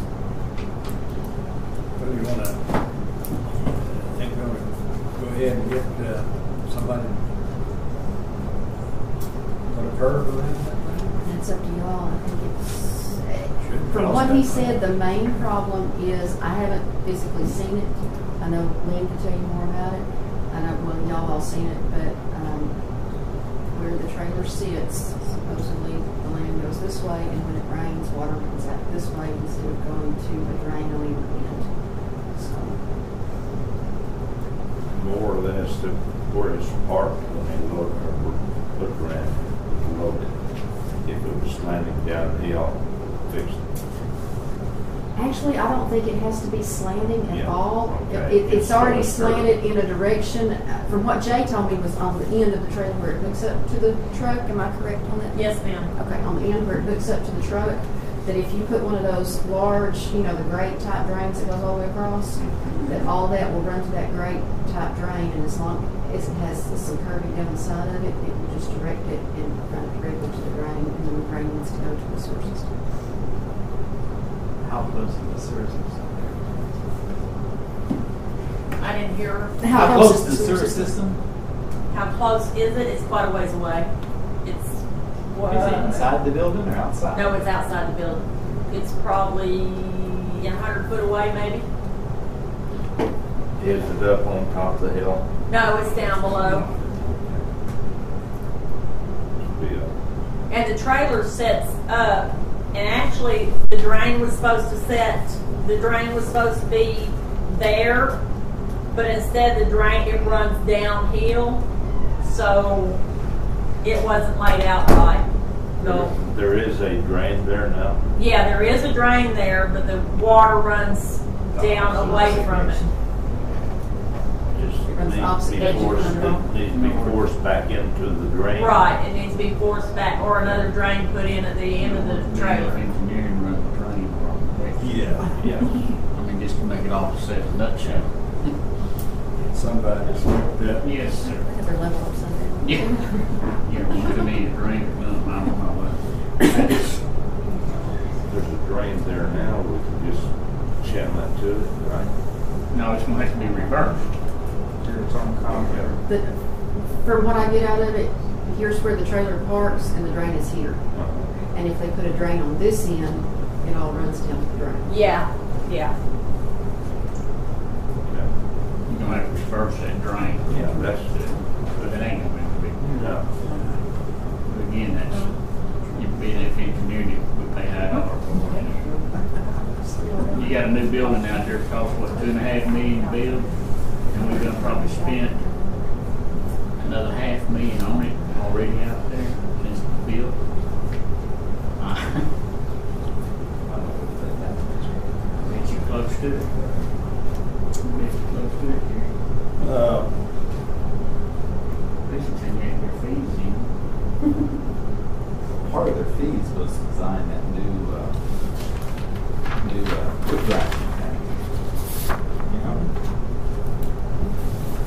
Well, you want to, I think we're going to go ahead and get somebody put a curve around that thing? that's up to y'all. I think it's, Shouldn't from cost what that he much. said, the main problem is, I haven't physically seen it. I know Lynn can tell you more about it. I know, well, y'all all seen it, but where the trailer sits, supposedly the land goes this way, and when it rains, water runs out this way instead of going to a drain on either end. So, More or less, where it's parked when they load or put around, load it. If it was slanting downhill, fix it. actually, I don't think it has to be slanting at Yeah, all. okay. It's already It's sort of slanted in a direction. From what Jay told me, was on the end of the trailer where it hooks up to the truck. Am I correct on that? Yes, ma'am. Okay, on the end where it hooks up to the truck, that if you put one of those large, the grate type drains that goes all the way across, that all that will run to that grate type drain, and as long as it has some curving down the side of it, it will just direct it and run it directly to the drain, and then the drain needs to go to the sewer system. How close to the sewer system? I didn't hear her. How close to the sewer system? How close is it? It's quite a ways away. It's Is it inside the building or outside? No, it's outside the building. It's probably 100 foot away, maybe. Is it up on top of the hill? No, it's down below. Be up. And the trailer sets up, and actually the drain was supposed to be there, but instead it runs downhill, so it wasn't laid out right. No. There is a drain there now? Yeah, there is a drain there, but the water runs down away from it. Just runs needs opposite to be edge of forced, the road. needs to be forced back into the drain? Right, it needs to be forced back, or another drain put in at the end of the trailer. Engineering run the train wrong. Yeah. Yeah. I mean, just to make it all set in a nutshell. Somebody's looked at. Yes, sir. Because they're level upside down. Yeah. Yeah, one to me, a drain, I don't know what. There's a drain there now, we can just channel that to it, right? No, it's gonna have to be reversed. It's on concrete. From what I get out of it, here's where the trailer parks, and the drain is here. And if they put a drain on this end, it all runs down to the drain. Yeah. Okay. You're gonna have to reverse that drain. Yeah, that's it. But it ain't gonna be. No. But again, that's, you being if engineering, we pay high dollar for it. You got a new building out there, it costs what, $2.5 million to build? And we've done probably spent another $500,000 on it already out there since it's built. Bet you close to it. Bet you close to it, Jerry. This is in your fees, you know. Part of their fees was to design that new quick vacuum tank. You know?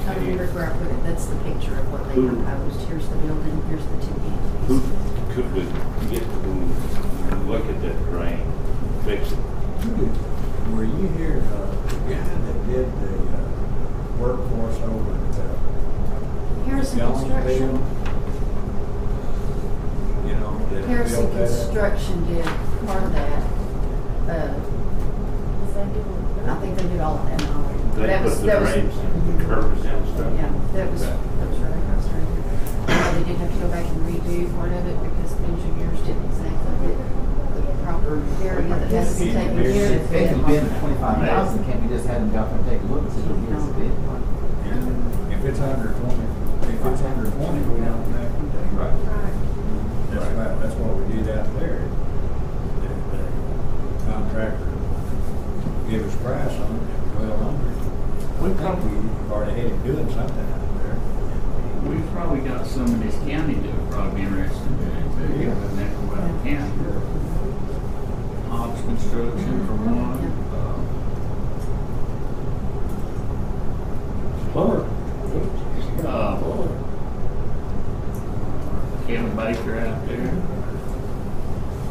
Hey, here's where I put it, that's the picture of what they Who- proposed. Here's the building, here's the two Who, entities. could we get to look at that drain, fix it? Were you here, the guy that did the workforce over at Harrison Construction, Youngsville? You know, that Harrison built that? Construction did part of that. I think they did all of that already. They That was- put the that was- drains and the curbs in and stuff? Yeah, that was right across the street. They did have to go back and redo part of it because the engineers didn't exactly get the proper area that has to be taken care of. If it's been 25,000, can't we just have them go up and take a look and see what it is a bid? If it's under 20, we don't have to take. Right. That's what we did out there. The contractor gave us price on it, well under. We We probably, already had him doing something out there. we probably got some in this county that would probably be interested in it too, Yeah. in that county. Hobbs Construction for one. Plumber. Kevin Baker out there.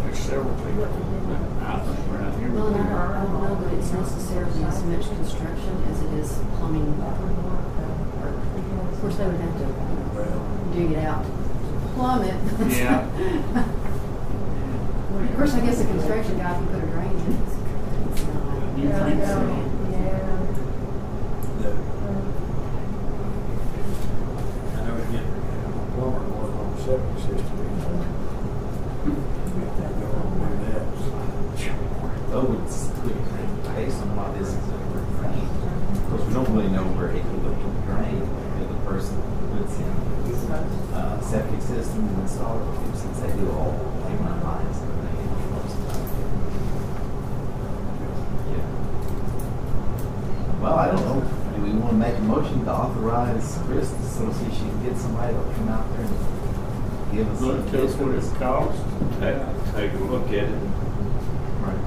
There's several people that I think around here. Well, would and be- I don't know that it's necessarily as much construction as it is plumbing. Of course, they would have to Well, dig it out, plumb it. Yeah. Of course, I guess the construction guy can put a drain in it. It's not- You think so? I know we get plumber work on the septic system. Oh, it's based on why this is a drain. Of course, we don't really know where it could look to drain. The person puts in septic system and installer, since they do all they run lines and everything most of the time. Yeah. Well, I don't know. Do we want to make a motion to authorize Chris so she can get somebody to come out there and give us Look, tell us what it costs. Take a look at it, Right.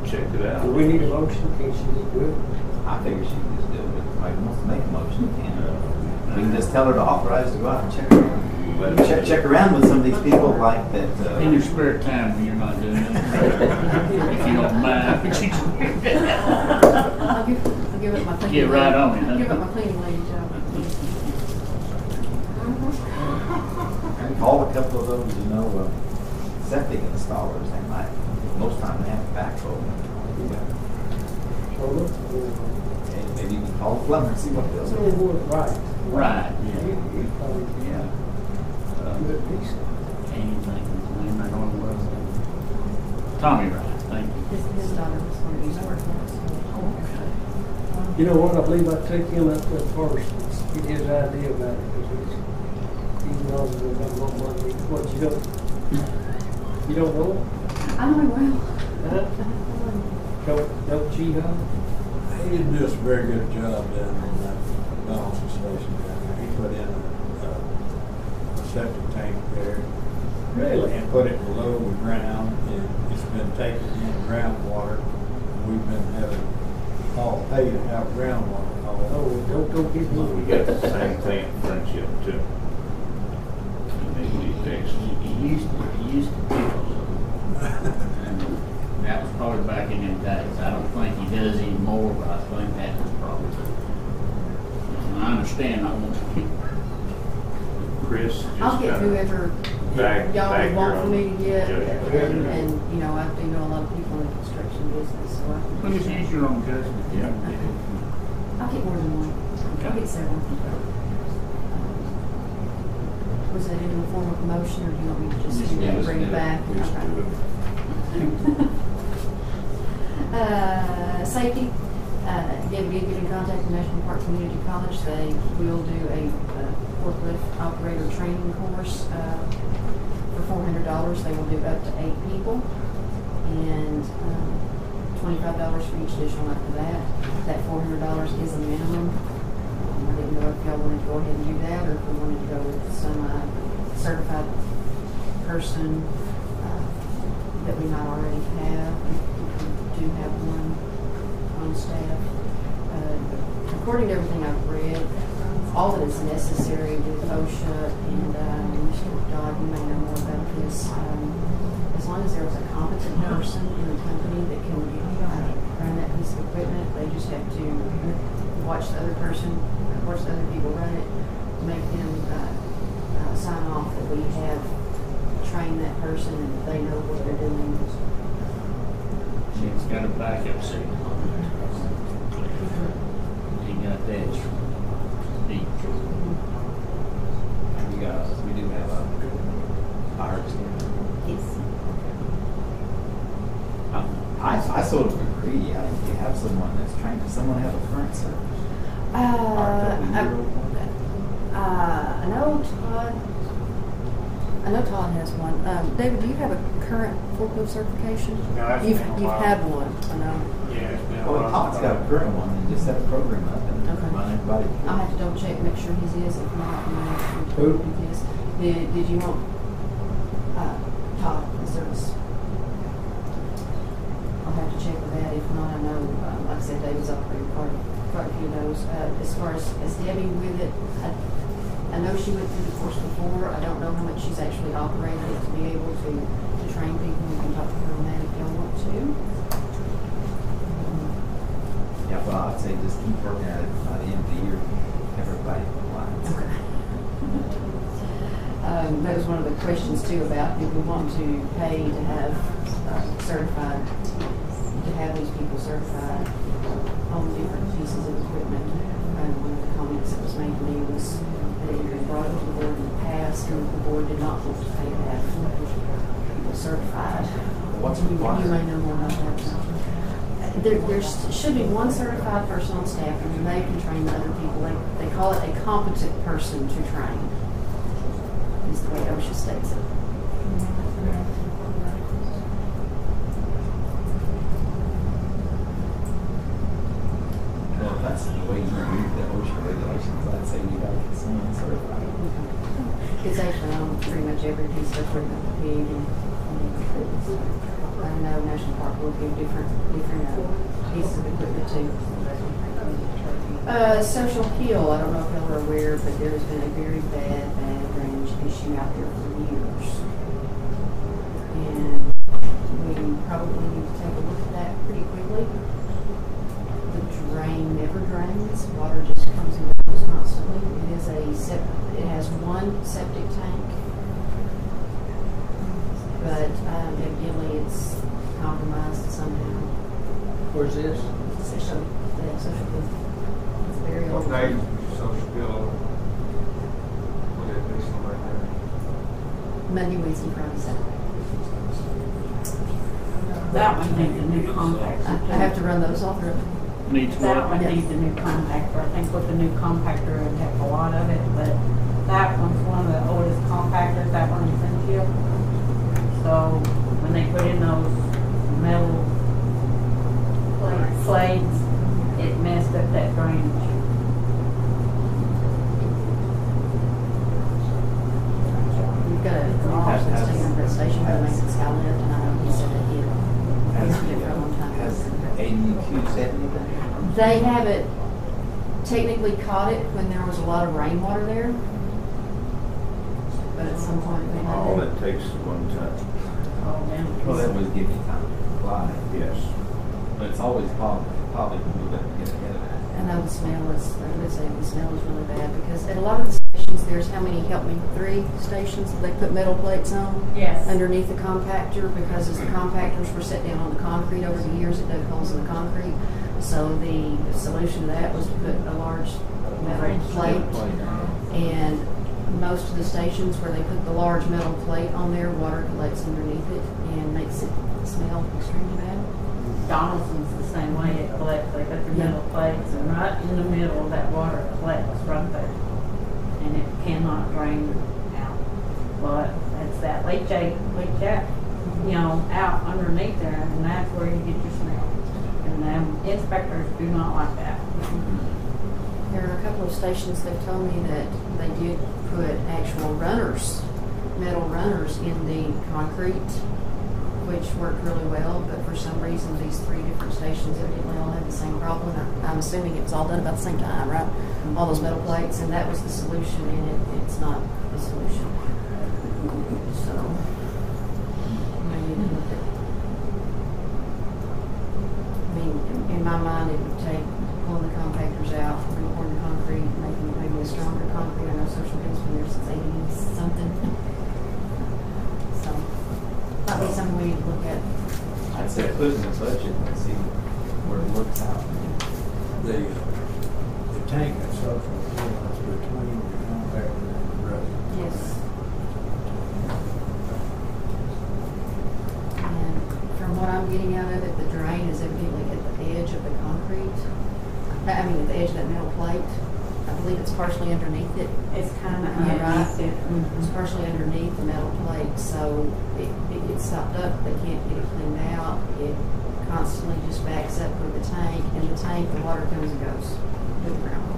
check it out. Do we need a motion? Can she just do it? I figure she can just do it. If I wants to make a motion, we can just tell her to authorize to go out and check around. Check around with some of these people like that. In your spare time when you're not doing it. If you don't mind. I'll give it my cleaning. Get right on it, huh? I'll give it my cleaning lady job. Call a couple of those, septic installers. They might, most time they have a backhoe. So look, And maybe you can call a plumber and see what they'll so do. we're right. Right, yeah. He's probably Yeah. good piece. Anything, name I don't know. Tommy Wright, thank you. His daughter was going to use the work for us. You know what, I believe I took him up there first, get his idea about it, because he's knows about what money, what you don't know? I know him well. Huh? Don't cheat on? He did do us a very good job down on that balancing station down there. He put in a septic tank there. Really? And put it below the ground, and it's been taken in groundwater. We've been having all paid out groundwater. Oh, don't get We me. got the same thing in Friendship too. And they need fixed. He used to do it. And that was probably back in them days. I don't think he does anymore, but I think that was probably. And I understand I want to keep. Chris just I'll get kinda whoever back- y'all back would want your for me to own get. judgment. And, you know, I do know a lot of people in the construction business, so I can. Please use your own judgment. Yeah. I'll get more than one. I'll Okay. get several. Was that in the form of a motion, or do you want me to just Just do that do and it. bring it back? Just Okay. do it. Safety, David did get in contact with National Park Community College. They will do a forklift operator training course for $400. They will do up to 8 people, and $25 for each additional after that. That $400 is a minimum. I didn't know if y'all wanted to go ahead and do that, or if we wanted to go with some certified person that we might already have. We do have one on staff. According to everything I've read, all that is necessary with OSHA, and Mr. Dodd, you may know more about this. As long as there was a competent person in the company that can run that piece of equipment, they just have to watch the other person, watch the other people run it, make them sign off that we have trained that person and that they know what they're doing. She's got a backup seat on it. He got that deep. We do have a fire extinguisher. Yes. I sort of agree. If you have someone that's trained, does someone have a current service? I know Todd has one. David, do you have a current forklift certification? No, it's You've been a while. had one, I know. Yeah, it's been a Well, while. Todd's got a current one, and just set the program up and Okay. run everybody. I'll have to double check, make sure his is, if not, Who? his. Did you want, Todd, the service? I'll have to check with that, if not, I know, like I said, David's operated quite a few of those. As far as Debbie with it, I know she went through the course before. I don't know how much she's actually operated it to be able to train people. We can talk to her on that if y'all want to. Yeah, well, I'd say just keep working at it by the end of the year. Everybody complies. Okay. That was one of the questions too about if we want to pay to have certified, to have these people certified on different pieces of equipment. One of the comments that was made to me was that it had been brought to the board in the past and the board did not want to pay to have people certified. What's You required? may know more about that. There should be one certified person on staff and they can train the other people. They call it a competent person to train, is the way OSHA states it. Well, if that's the way you read the OSHA regulations, I'd say you gotta get someone certified. It's actually on pretty much every piece of equipment, pig and I know National Park will give different pieces of equipment too. Social Hill, I don't know if y'all are aware, but there has been a very bad drainage issue out there for years. And we probably need to take a look at that pretty quickly. The drain never drains, water just comes and goes constantly. It has one septic tank, but evidently it's compromised somehow. Where's this? Social Hill. It's very old. What day is social bill? What is this one right there? Monday, Wednesday, Friday, Saturday. That one needs a new compactor. I have to run those off. Needs That what? one needs a new compactor. I think with the new compactor it'd have a lot of it, but that one's one of the oldest compactors. That one is in Hill. So when they put in those metal plates, it messed up that drainage. We've got a office that's taking over that station that makes it Skylift, and I know he said that he used it for a long time. Has ADQ said anything? They haven't technically caught it when there was a lot of rainwater there, but at some point they All have. it takes is one time. Oh, damn. Well, that would give you time to comply. Yes. But it's always probably a little bit to get ahead of it. I know the smell is, I would say the smell is really bad because at a lot of the stations, there's how many, help me, 3 stations they put metal plates on? Yes. Underneath the compactor, because as the compactors were set down on the concrete over the years, it dug holes in the concrete. So the solution to that was to put a large metal plate. And most of the stations where they put the large metal plate on there, water collects underneath it and makes it smell extremely bad. Donaldson's the same way. It collects, they put the metal plates and right in the middle of that water collects right there. And it cannot drain out. But it's that leachate, you know, out underneath there, and that's where you get your smell. And them inspectors do not like that. There are a couple of stations they've told me that they did put actual runners, metal runners in the concrete which worked really well, but for some reason, these 3 different stations evidently all had the same problem. I'm assuming it was all done about the same time, right? All those metal plates, and that was the solution, and it's not the solution. So, maybe look at, I mean, in my mind, it would take pulling the compactors out, repouring the concrete, making maybe a stronger concrete. I know Social Bill's been there since 80-something. So, might be something we need to look at. I'd say put it in the budget and see where it works out. The tank at Social Hill is between the compactor and the rest. Yes. And from what I'm getting out of it, the drain is evidently at the edge of the concrete. I mean, at the edge of that metal plate. I believe it's partially underneath it. It's kind of Am I right? underneath it. It's partially underneath the metal plate, so it gets stopped up. They can't get it cleaned out. It constantly just backs up with the tank, and the tank, the water comes and goes to the ground.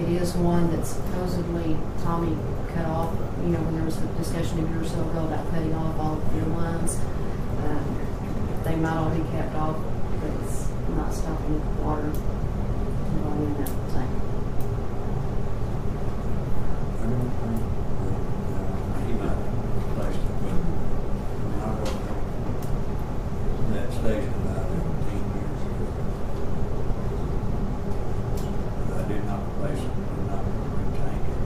It is one that supposedly Tommy cut off, you know, when there was a discussion a year or so ago about cutting off all the fuel lines. They might all be capped off, but it's not stopping water from going in that tank. I don't think that he might have placed it, but I worked on that station about 18 years ago. I did not replace it, did not retank it.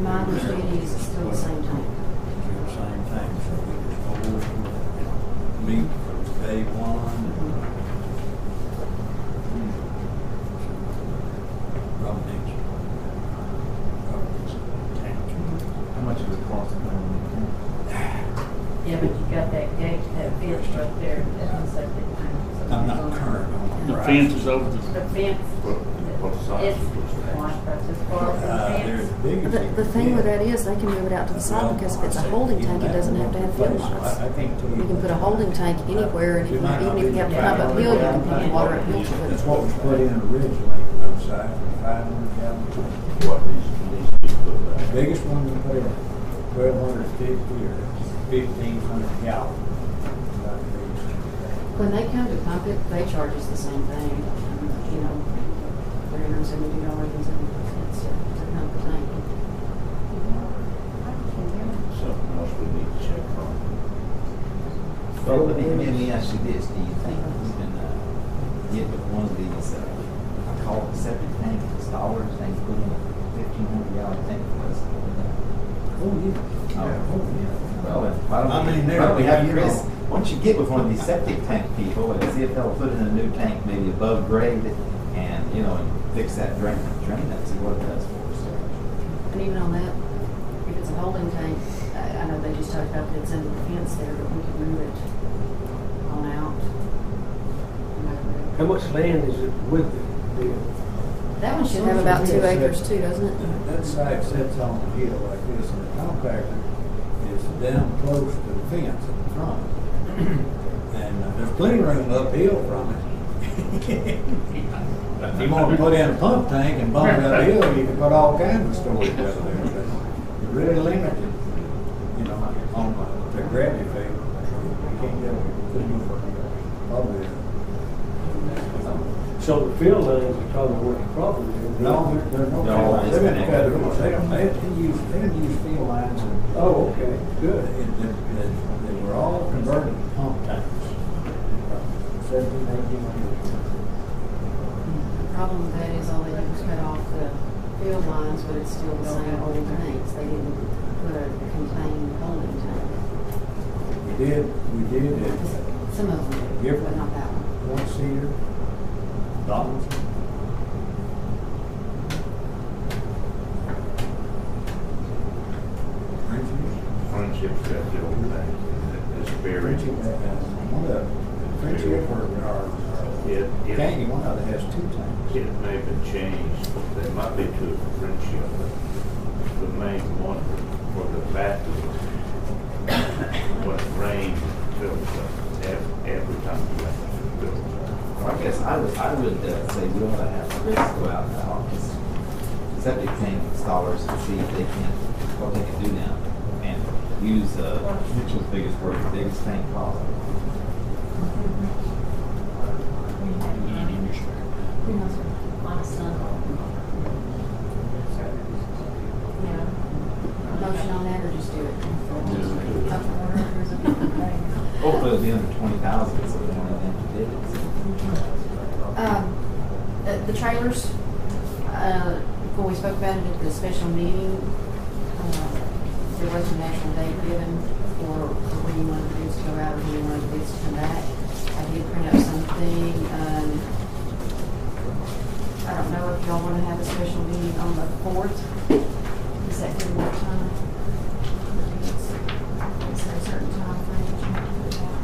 My understanding is it's still the same tank. Still the same tank, so we just hold meat from day one. Robert needs tank. How much would it cost to put in the tank? Yeah, but you got that gate, that fence right there, that's a septic tank. So I'm not current on The the fence is over The the, fence, What size it's was that? like that's as far as the They're fence. as big as The thing with that is they can move it out to the side because if it's a holding tank, it doesn't have to have fuel lines. I can't tell you. You can put a holding tank anywhere, and even if you have to pump uphill, you can pump water uphill to That's it. what was put in originally for those sides, 500 gallon tank. What these people put The back? biggest one we put in, 1,250 or 1,500 gallon. When they come to pump it, they charge us the same thing, you know, $372.70 to pump the tank. Something else we need to check on. Well, let me ask you this, do you think we can get with one of these, I call it septic tank installers, they put in a 1,500 gallon tank for us? Oh, yeah. Oh, yeah. Well, why I mean, why don't we have you Chris, know. why don't you get with one of these septic tank people and see if they'll put in a new tank, maybe above grade, and, you know, and fix that drain that, see what it does for us. And even on that, if it's a holding tank, I know they just talked about that it's under the fence there, but we could move it on out. How much land is it with the deal? That one should have about 2 acres too, doesn't it? That site sits on a hill like this, and the compactor is down close to the fence in the front. And there's plenty of room uphill from it. If you want to put in a pump tank and bump it uphill, you can put all kinds of storage over there. But you're really limited, you know, on the gravity field. You can't get probably. So the field lines are probably where the problem is. No, there's no. No, They've been cut loose. They didn't use field lines and. Oh, okay, good. They were all converted to pump tanks. 17, 18 years. The problem with that is all they did was cut off the field lines, but it's still the same old tanks. They didn't put a contained holding tank. We did it. Some of them did, but not that one. One seater, Donaldson. Friendship's got the old thing, it's buried. One of the Friendship or Candy, one of them has 2 tanks. It may have been changed, there might be 2 for Friendship, but the main one for the bathroom, when it rained, fills up, every time you have to fill up. Well, I guess I would say we ought to have Chris go out in the office, septic tank installers to see if they can, what they can do now. And use, Mitchell's biggest word, biggest tank possible. My son. Yeah. Motion on that or just do it? Hopefully it'll be under 20,000, so we don't have any bids. The trailers, when we spoke about it at the special meeting, there was a national date given for when you wanted the bids to go out or when you wanted the bids to come back. I did print up something. I don't know if y'all want to have a special meeting on the 4th. Is that good enough time? Is there a certain time frame that you want to put it out?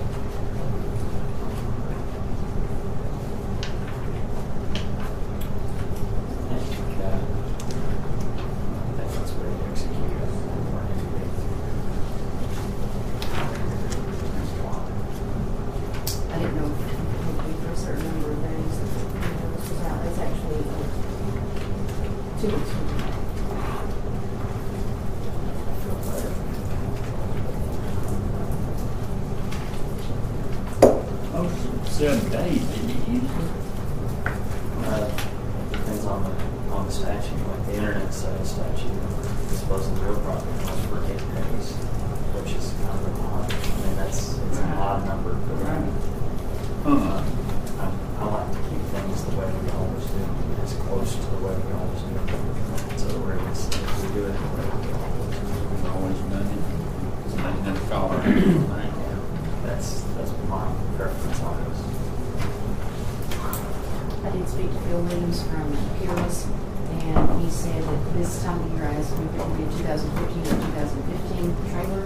That's where you execute it. I didn't know if it would be for a certain number of days that this was out. It's actually 2 weeks from now. 7 days, didn't you usually? Depends on the statute, like the internet sales statute, it's supposed to real property costs for 8 days, which is kind of odd. I mean, it's an odd number for them. I like to keep things the way we always do, as close to the way we always do. So we're if we do it the way we always do. We've always done it. Somebody's never called or anything. That's my preference on this. I did speak to Phil Williams from Peerless, and he said that this time of year, I asked him if it would be a 2014 or 2015 trailer.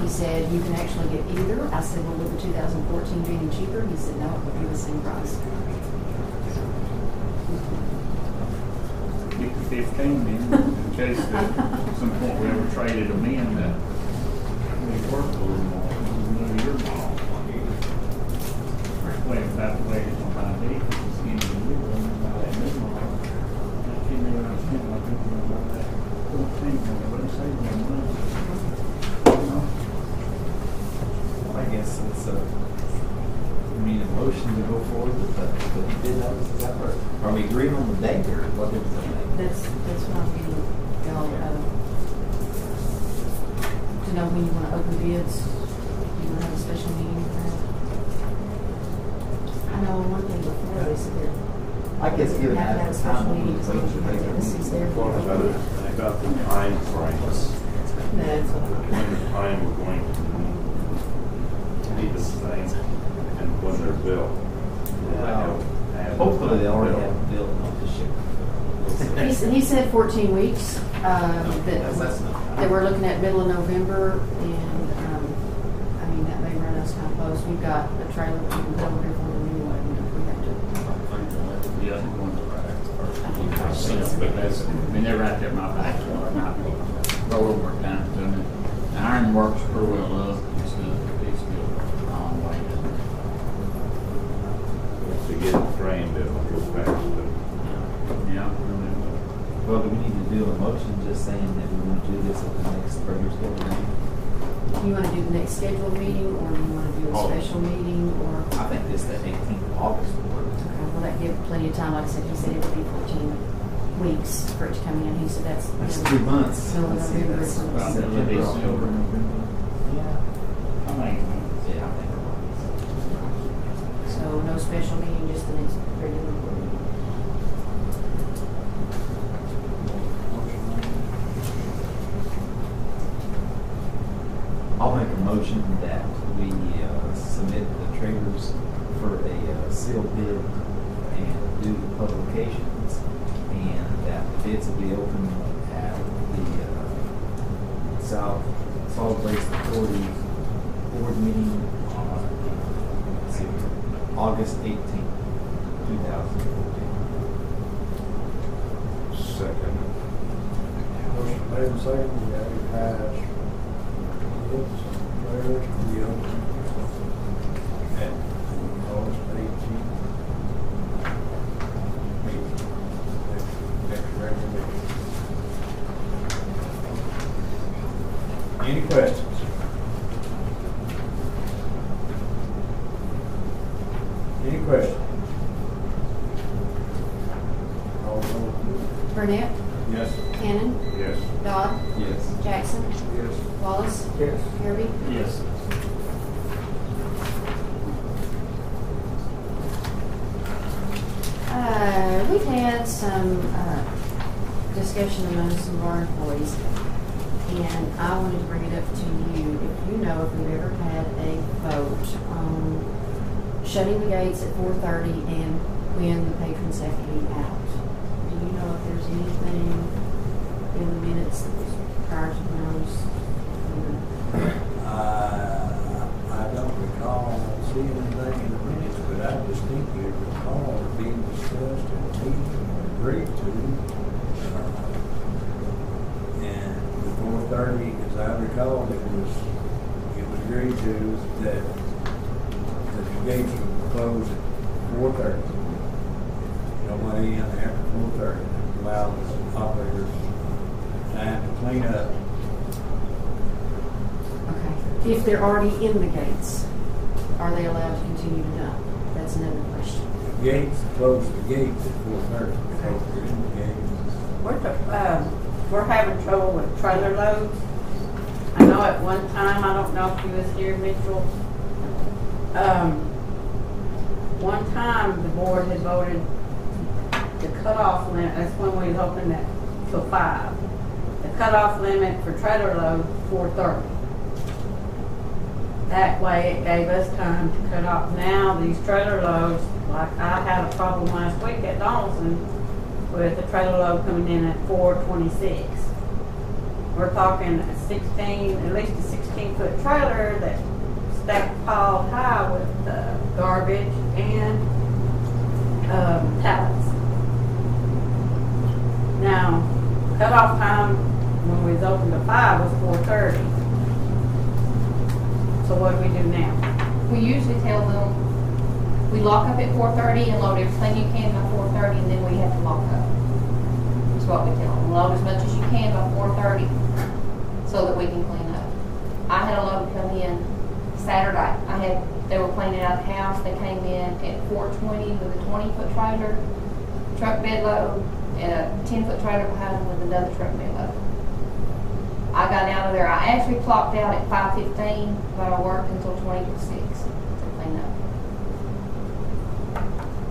He said, you can actually get either. I said, well, with the 2014 being cheaper? He said, no, it would be the same price. 15 then, in case at some point we ever traded them in, we work a little more. Another year more. Way about the way it's going to be, because it's the end of the year, and about that new model. I can't really understand why people don't buy that 14 when they wouldn't save no money. You know? I guess it's a motion to go forward with the bid notice. Is that right? Are we agreeing on the date or what is the date? That's what I'm getting, y'all, to know when you want to open bids. You want to have a special meeting for that. I know one thing before they said that. I guess given have to have that a special time, meeting because Tennessee's there. I got the time frames, That's what when the time we're going to need this thing, and when they're built. Hopefully they already have it built and not just shipped. He said 14 weeks, That's not. that we're looking at middle of November, and, I mean, that may run us kind of close. We've got a trailer that we can go over here for them anyway, and if we have to. The other one's right first. But that's, I mean, they're right there in my backyard, not roller work down to them. The iron works pretty well up, it's still a long way. To get it framed, it'll go faster. Yeah. Well, do we need to do a motion just saying that we want to do this at the next regular schedule meeting? You want to do the next scheduled meeting, or do you want to do a special meeting, or? I think this the 18th of August will work. Okay, will that give plenty of time? Like I said, he said it would be 14 weeks for it to come in. He said that's. That's 2 months. No, Let's see, November. that's About September, December. October, November. Yeah. I think, Yeah, I think it will. So no special meeting, just the next regular board meeting. I'll make a motion that we submit the trailers for a sealed bid and do the publications, and that bids will be open at the South Solid Waste Authority board meeting on let's see, August 18th, 2014. Second. Motion made and seconded, that it pass. Trailers to be open at August 18th. Meeting. Next regular meeting. Any questions? Any questions? Call the roll, please. Burnett, Yes. Cannon, Yes. Dodd, Yes. Jackson, Yes. Wallace, Yes. Kirby. Yes. We've had some discussion among some of our employees, and I wanted to bring it up to you. If you know if we've ever had a vote on shutting the gates at 4:30 and when the patrons have to be out. Do you know if there's anything in the minutes that was prior to those? I don't recall seeing anything in the minutes, but I distinctly recall it being discussed in a meeting and agreed to. And the 4:30, as I recall, it was agreed to that the gates would close at 4:30. Nobody in after 4:30. Allow the operators time to clean up. Okay. If they're already in the gates, are they allowed to continue to dump? That's another question. The gates, close the gates at 4:30 because they're in the gates. We're having trouble with trailer loads. I know at one time, I don't know if you was here, Mitchell. One time the board had voted the cutoff limit, that's when we was open that till 5. The cutoff limit for trailer load, 4:30. That way it gave us time to cut off. Now these trailer loads, like I had a problem last week at Donaldson with the trailer load coming in at 4:26. We're talking a 16, at least a 16-foot trailer that stacked piled high with garbage and pallets. Now, cutoff time when we was open to 5 was 4:30. So what do we do now? We usually tell them, we lock up at 4:30 and load everything you can by 4:30, and then we have to lock up. That's what we tell them. Load as much as you can by 4:30 so that we can clean up. I had a load come in Saturday. They were cleaning out the house. They came in at 4:20 with a 20-foot trailer, truck bed load, and a 10-foot trailer behind them with another truck bed load. I got out of there. I actually clocked out at 5:15, but I worked until 20 to 6 to clean up.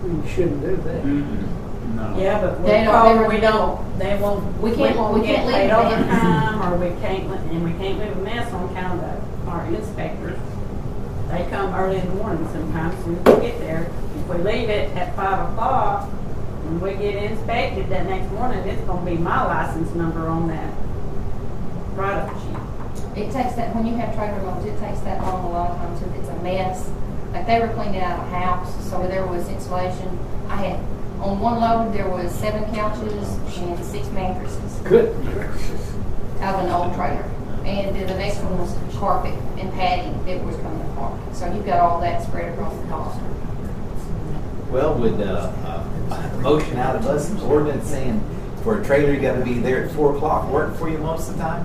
You shouldn't do that. No. Yeah, but They we don't- told they we don't, they won't, We we can't- won't we get can't leave paid it. overtime, or we can't leave a mess on account of our inspectors. They come early in the morning sometimes when we get there. If we leave it at 5 o'clock, when we get inspected that next morning, it's gonna be my license number on that write-up sheet. It takes that, when you have trailer loads, it takes that long a lot of times if it's a mess. Like they were cleaning out a house, so there was insulation. I had, on one load, there was 7 couches and 6 mattresses Good. out of an old trailer. And the next one was carpet and padding that was coming apart. So you've got all that spread across the house. Well, would a motion out of us, an ordinance saying for a trailer you got to be there at 4 o'clock work for you most of the time?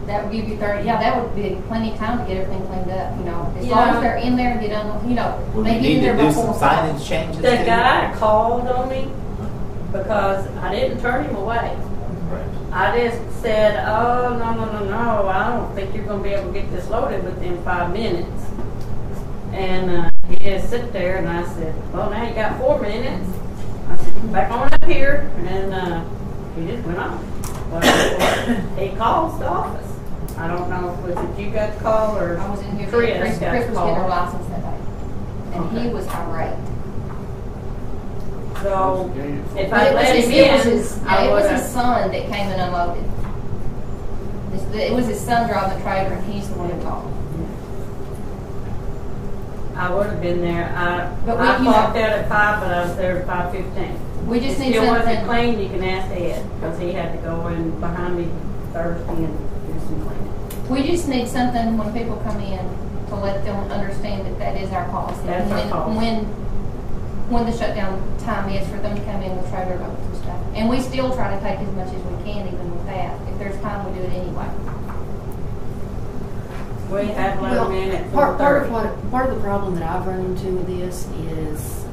That would give you 30, yeah, that would be plenty of time to get everything cleaned up, you know. As Yeah. long as they're in there and get done, you know, Would they we get in need there to do before some 4 o'clock. signage changes The too? guy called on me because I didn't turn him away. Right. I just said, oh, no, I don't think you're gonna be able to get this loaded within 5 minutes. And he just sit there and I said, well, now you got 4 minutes. I said, back on up here, and he just went on. But he calls the office. I don't know if it was if you got the call or I was in here, Chris Chris got was the getting her call. license that day. And he Okay. was irate. So if But I it was let his, him it was in, his, I it would was his have. son that came and unloaded. It was his son driving the trailer, and he's the one who called. I would have been there. But I we- clocked out at 5, but I was there at 5:15. We just need Still wasn't something. clean, you can ask Ed, because he had to go in behind me Thursday and do some cleaning. We just need something when people come in to let them understand that that is our policy. That's our And policy. when the shutdown time is for them to come in with trailer loads and stuff. And we still try to take as much as we can even with that. If there's time, we do it anyway. We had let Well, them in at part of 4:30. part of the problem that I've run into with this is,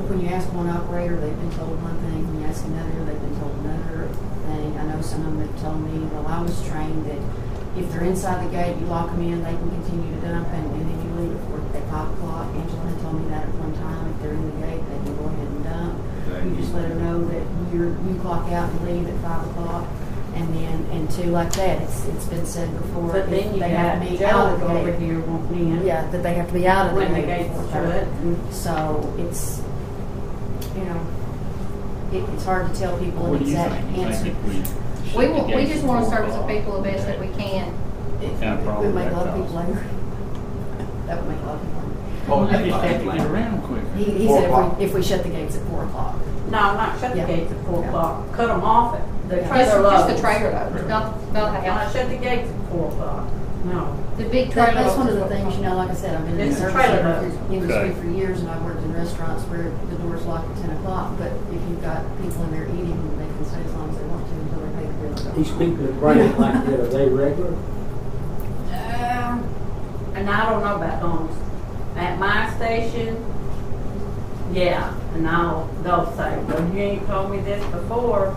when you ask one operator, they've been told one thing, when you ask another, they've been told another thing. I know some of them have told me, well, I was trained that if they're inside the gate, you lock them in, they can continue to dump, and then you leave at 5 o'clock. Angela had told me that at one time, if they're in the gate, they can go ahead and dump. You just let them know that you clock out and leave at 5 o'clock. And two, like that, it's been said before. But then you they have got to be out of Joe the over gate. here wanting in. Yeah, that they have to be out of the When the gate gates before shut. 5. So it's, you know, it's hard to tell people What an do you exact think? You answer. think if we shut We, the want- we gates just at want to 4 service the o'clock, people the best that we can. What kind of It problem would make a would lot of that people cause? angry. That would make a lot of people angry. Oh, I just have to get around quicker. He 4 said o'clock. if we shut the gates at 4 o'clock. No, not shut the Yeah. gates at 4 Yeah. o'clock. Cut them off at the Yeah. trailer loads. Just the trailer loads, not the Not house. shut the gates at 4 o'clock. No. The big trailer loads. That's one of is the what things, we you know, like I said, I've been in the It's a service trailer industry Okay. for years, and I've worked in restaurants where the doors lock at 10 o'clock, but if you've got people in there eating, they can stay as long as they want to until they pay the bill. These people that bring it like that, are they regular? And I don't know about those. At my station, yeah, and they'll say, well, you ain't told me this before.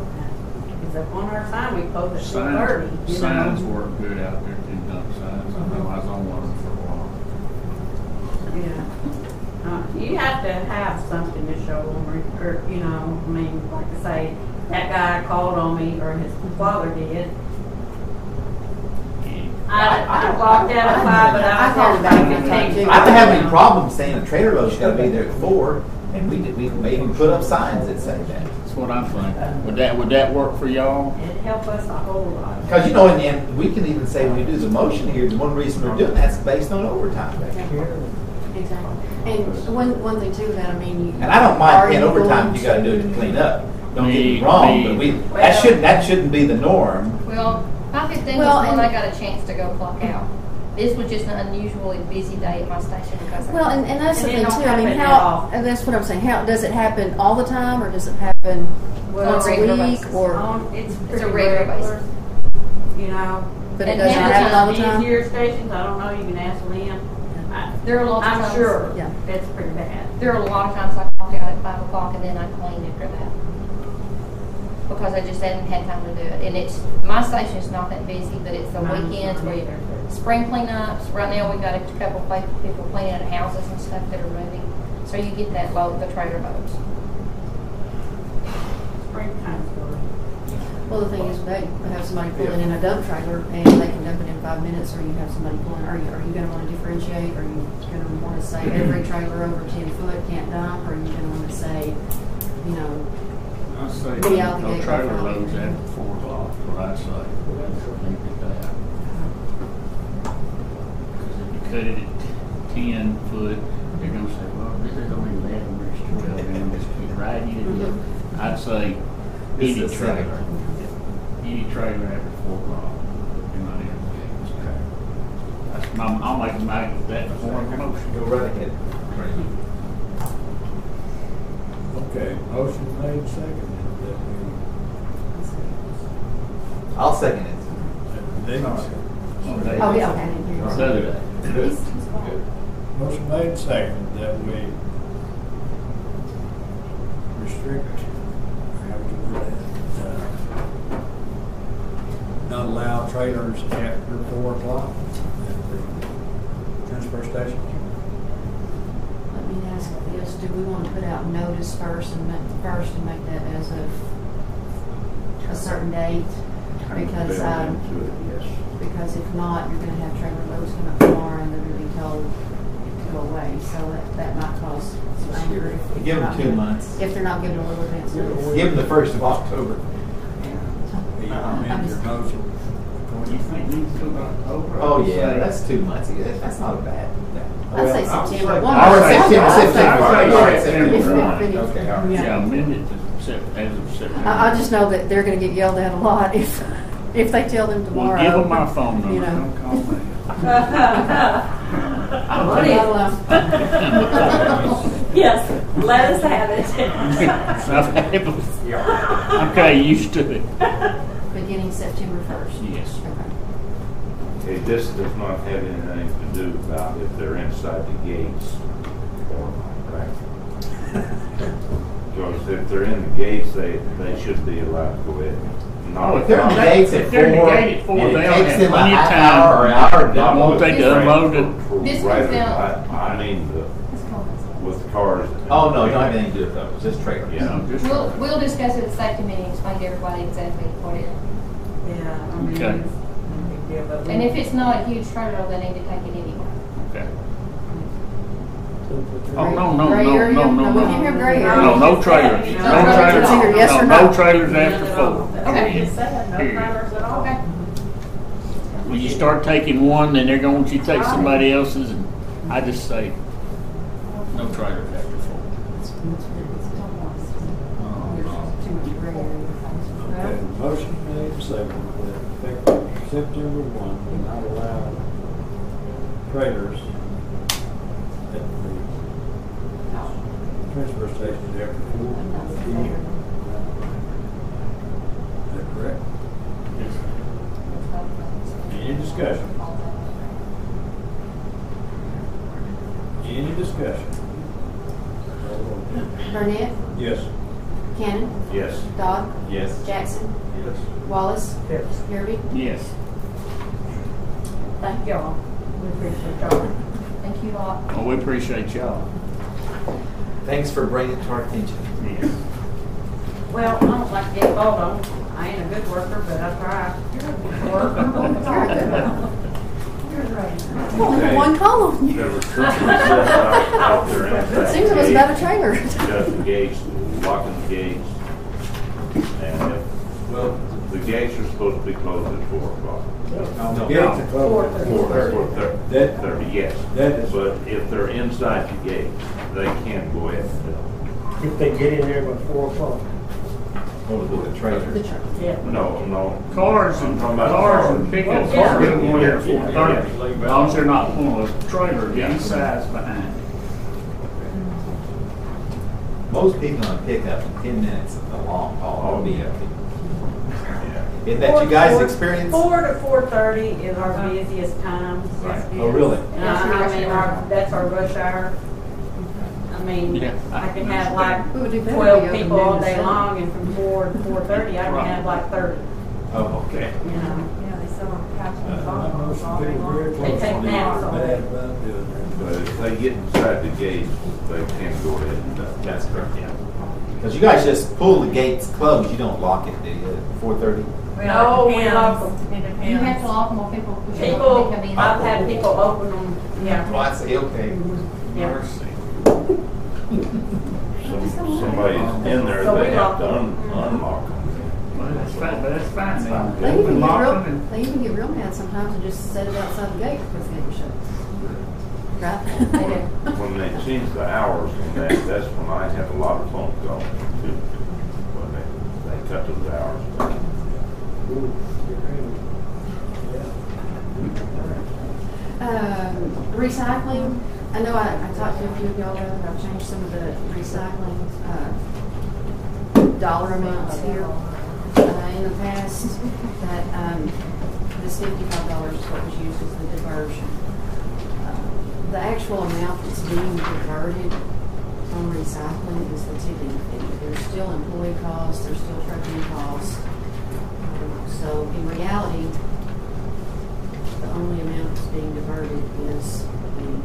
It's up on our sign, we post at 4:30. Signs, signs work good out there too, dump signs. I know I was on one for a while. Yeah. You have to have something to show them, or, you know, I mean, like I say, that guy called on me, or his father did. I walked out at 5, but I I've heard was about back it. at 10. I don't have any problem saying a trailer load's gotta be there at 4, and we may even put up signs that say that. That's what I'm thinking. Would that work for y'all? It helped us a whole lot. Because, you know, in the end, we can even say when we do the motion here, the one reason we're doing that's based on overtime. Exactly. And one thing too, that I mean, you. And I don't are mind paying you overtime going if you gotta do it to clean up. Don't get me Me- wrong, me- but that shouldn't be the norm. Well, 5:15 Well, was when and- I got a chance to go clock out. This was just an unusually busy day at my station because Well, and that's the And thing it don't too. I mean, happen that how? often. And that's what I'm saying. How does it happen all the time, or does it happen Well, once a regular week, basis. or? It's It's a pretty regular regular, basis. you know. But it And doesn't now happen all the These time. Easier stations, I don't know, you can ask Lynn. There are lots of I'm times. sure Yeah. it's pretty bad. There are a lot of times I clock out at 5 o'clock and then I clean after that. Because I just hadn't had time to do it. And my station's not that busy, but it's the Mine's weekends not where either. spring cleanups. Right now, we've got a couple of people cleaning out houses and stuff that are moving. So you get that load, the trailer loads. Springtime's good. Well, the thing is, they have somebody pulling in a dump trailer, and they can dump it in 5 minutes, or you have somebody pulling. Are you going to want to differentiate? Are you going to want to say every trailer over 10 foot can't dump? Or are you going to want to say, you know? I say Be out the no gate trailer by 5. loads after 4 o'clock, is what I say. Leave it at that. Because if you cut it at 10 foot, they're gonna say, well, this is only 11 or it's 12, and just keep riding it. I'd say This any is trailer, seven. any trailer after 4 o'clock, you're not in the gates. That's I'll make that form of a motion. Go right ahead. Okay, motion made, seconded, that I'll second it. we, Oh, yeah, okay. I didn't hear you. So, motion made, seconded, that we restrict, how would you put that? Not allow trailers after 4 o'clock at the transfer station. Let me ask this: do we want to put out notice first and make that as of a certain date? Because because if not, you're going to have trailer loads come up tomorrow, and they're going to be told to go away. So that might cause some anger. If Give they're them not 2 given- months. If they're not given a little advance notice. Give them the 1st of October. Will you amend your motion? you think we can go October? Oh, yeah, that's 2 months. That's not a bad. I'd say September. One All more right, September. September. September. If- Okay, all right. Yeah, amend it to as of September. I just know that they're going to get yelled at a lot if they tell them tomorrow. Well, give them my phone number, You know. don't call me. What is? Yes, let us have it. Okay, used to it. Beginning September 1st. Yes. Okay. Okay, this does not have anything to do about if they're inside the gates or not, right? Because if they're in the gates, they should be allowed to go in. Oh, If they're in the gates at If they're in the 4, gate at 4, and it they'll takes have them a plenty of half time. hour or an hour to Not won't do take it. the unloaded. This Right, comes down- I mean, with cars. Oh, no, you don't have anything to do with those, just trailers. Yeah. Just- We'll discuss it at the safety meeting, explain to everybody exactly what it is. Yeah, I mean, Okay. it's no big deal, but we. And if it's not a huge trailer, they need to take it anyway. Okay. So put your- Oh, no, Gray area? no. No, we can't have gray area. No trailers. No No trailers. trailers. It's either yes or No no. trailers None after at all. 4. That's what Okay. you said, no Period. trailers at all. Okay. When you start taking one, then they're going to take somebody else's, and I just say, no trailers after 4. Too much gray area. Okay, motion made, second, that effective September 1, we not allow trailers at the transfer station after 4 p.m. Is that correct? Any discussion? Any discussion? Burnett, Yes. Cannon, Yes. Dodd, Yes. Jackson, Yes. Wallace, Yes. Kirby. Yes. Thank y'all. We appreciate y'all. Thank you all. Well, we appreciate y'all. Thanks for bringing it to our attention. Yes. Well, I don't like to get called on. I ain't a good worker, but I try. Well, we have one call on you. There were troopers out there inside. It seems it was the about a gate, trailer. Shut the gates, locking the gates. And well, the gates are supposed to be closed at 4 o'clock. The gates are closed at 4:30. That- 30, yes. that is- But if they're inside the gates, they can go ahead and do it. If they get in there by 4 o'clock. Or with the trailer. The truck. Yeah. No. Cars I'm and talking about cars and pickups, Yeah. cars can go in there at Yeah. 4:30. As long as they're not pulling a trailer Yeah. any size behind. Most people on pickup in 10 minutes of the long haul. Oh, yeah. Isn't that you guys' experience? 4 to 4:30 is our busiest time. Right. Oh, really? I mean, that's our rush hour. I mean, Yeah. I can have like We would do better if 12 we opened people all noon to day 7. long, and from 4 to 4:30, I can Right. have like 30, Oh, okay. you know. Yeah, they sell on couch My and phone motion all day feels very long. close. They take naps all Bad day. about doing that. But if they get inside the gates, they can go ahead and do it. That's correct, yeah. Because you guys just pull the gates closed, you don't lock it, do you, at 4:30? No, we Depends. lock them. It depends. You have to lock them or people, People, they come in. I've had people open them, yeah. Well, I say, okay. Yeah. Mercy. Somebody's in there, So we they have lock to them. unlock them. Well, that's fine, but that's fine. then. They even get Lock real, them and- they even get real mad sometimes and just set it outside the gate because the gate was shut. Right? They do. When they change the hours on that, that's when I have a lot of phone calls too. When they cut those hours. Ooh, get ready. Recycling, I know I talked to a few of y'all about it, I've changed some of the recycling, dollar amounts here. In the past, that, this $55 is what was used as the diversion. The actual amount that's being diverted from recycling is the tipping fee. There's still employee costs, there's still trucking costs. So in reality, the only amount that's being diverted is the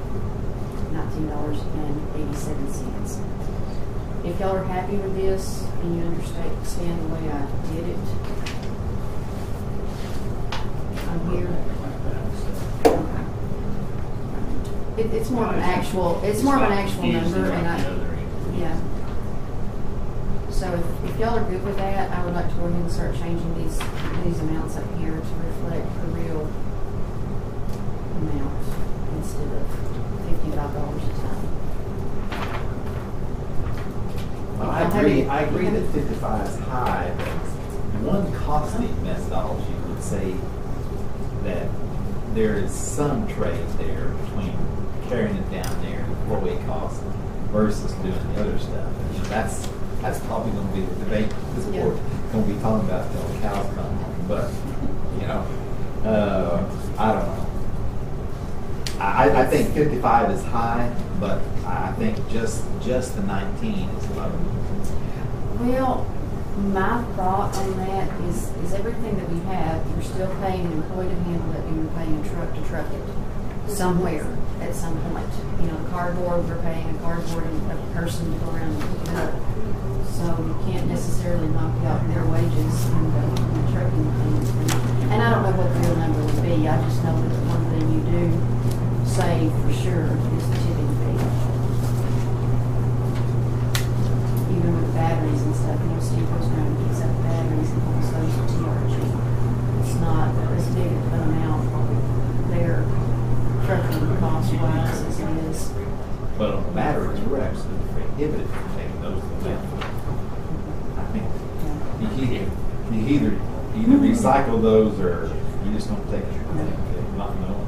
$19.87. If y'all are happy with this and you understand the way I did it, I'm here. It's more of an actual, it's more of an actual number, and yeah. So if y'all are good with that, I would like to go ahead and start changing these amounts up here to reflect the real amount instead of $55 a ton. Well, I agree that 55 is high, but one costing methodology would say that there is some trade there between carrying it down there, what we cost, versus doing the other stuff. And that's probably going to be the debate this Yeah. board going to be talking about till cows come home. But I don't know. I think 55 is high, but I think just the 19 is low. Well, my thought on that is everything that we have, you're still paying an employee to handle it, and you're paying a truck to truck it somewhere at some point. You know, cardboard, we're paying a cardboard and a person to go around and pick it up. So you can't necessarily knock out their wages and the trucking thing. And I don't know what the real number would be. I just know that one thing you do save for sure is the tipping fee. Even with batteries and stuff, you know, Steve goes around and picks up batteries and pulls those to TRG. It's not as big of an amount there trucking cost wise as it is. But on the batteries, we're absolutely prohibited from taking those to the landfill. I think you either recycle those or you just don't take them. Not knowing.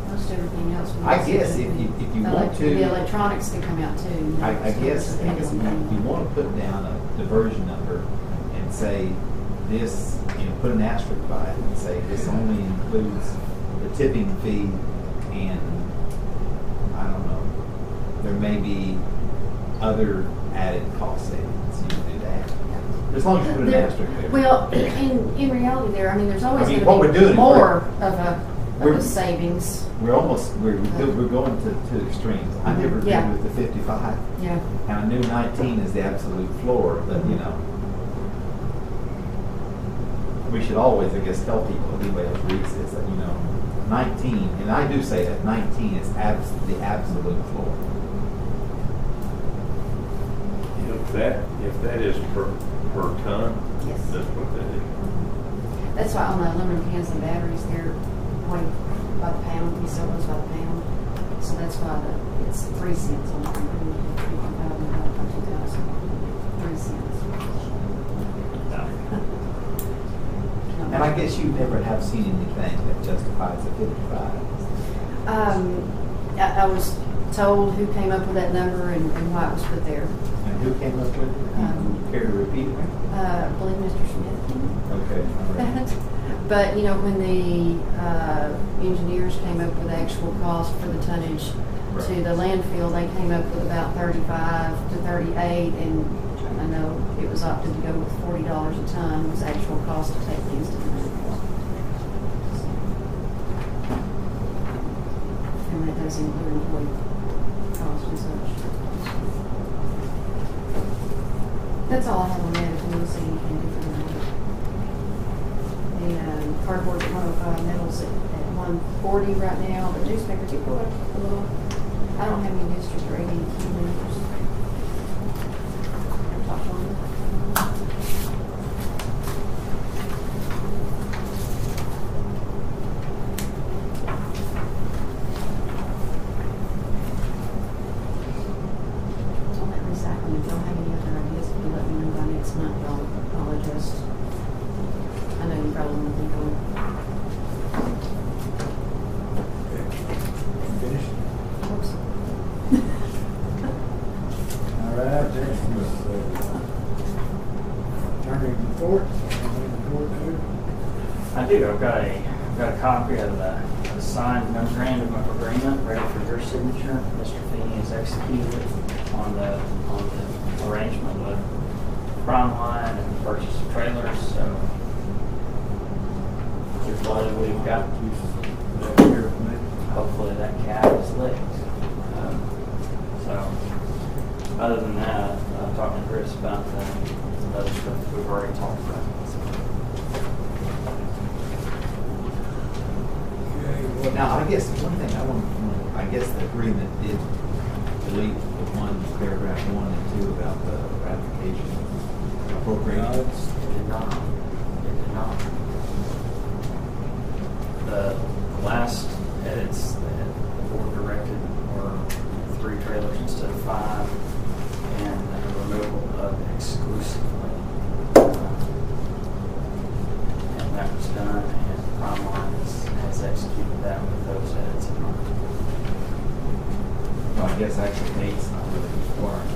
Most everything else. I guess if you want to, the electronics could come out too. I guess if you want to put down a diversion number and say this, you know, put an asterisk by it and say this only includes the tipping fee, and I don't know, there may be other added cost savings. You can do that as long as you put an asterisk there. Well, in reality, there's always I mean, going what to we're be doing is more of a savings. We're going to extremes. I never agree Yeah. with the 55. Yeah. And I knew 19 is the absolute floor, but you know, we should always, I guess, tell people, if anybody else reads this, that, you know, 19, and I do say that 19 is the absolute floor. If that is per ton, Yes. that's what that is. That's why on the aluminum cans and batteries, they're by the pound. We sell those by the pound. So that's why it's 3 cents on the 3 cents. And I guess you never have seen anything that justifies a 55. I was told who came up with that number and why it was put there. And who came up with it? Would you care to repeat it? I believe Mr. Smith came up Okay. All right. with that. But, you know, when the engineers came up with actual cost for the tonnage to the landfill, they came up with about 35 to 38, and I know it was opted to go with $40 a ton was actual cost to take things to the landfill. And that does include employee cost and such. That's all I have on that. If you want to see anything different. The cardboard at 105, metals at 140 right now, but newspaper did go up a little. I don't have any district or any key numbers. Top one. On that recycling, if y'all have any other ideas, if you let me know by next month, I'll adjust. I know you probably won't think of Finished? Hope so. All right, next was attorney report. I do. I've got a copy of the signed memorandum of agreement ready for your signature. Mr. Feeney has executed it on the arrangement with Prime Line and the purchase of trailers. So we've got. Hopefully that cap is lit. So other than that, I'm talking to Chris about the other stuff we've already talked about. Now, I guess one thing I guess the agreement did delete the paragraph 1 and 2 about the ratification appropriations. It did not. It did not. The last edits that the board directed were 3 trailers instead of 5, and the removal of exclusively. And that was done, and Prime Line has executed that with those edits in mind. Well, I guess actually 8's not really required.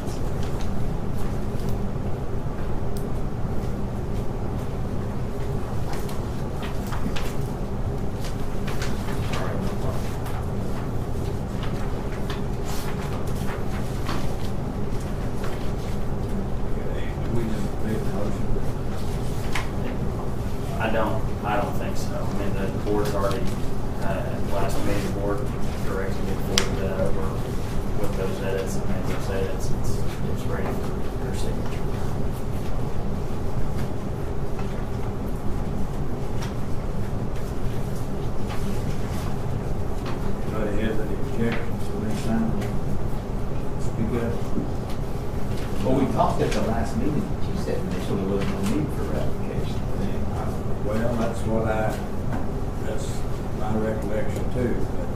already, at last meeting, the board directed me to forward that over with those edits, and made those edits, it's ready for your signature. Anybody has any objections to this time? Speak up. Well, we talked at the last meeting, but you said initially there was no need for ratification. Well, that's my recollection too, but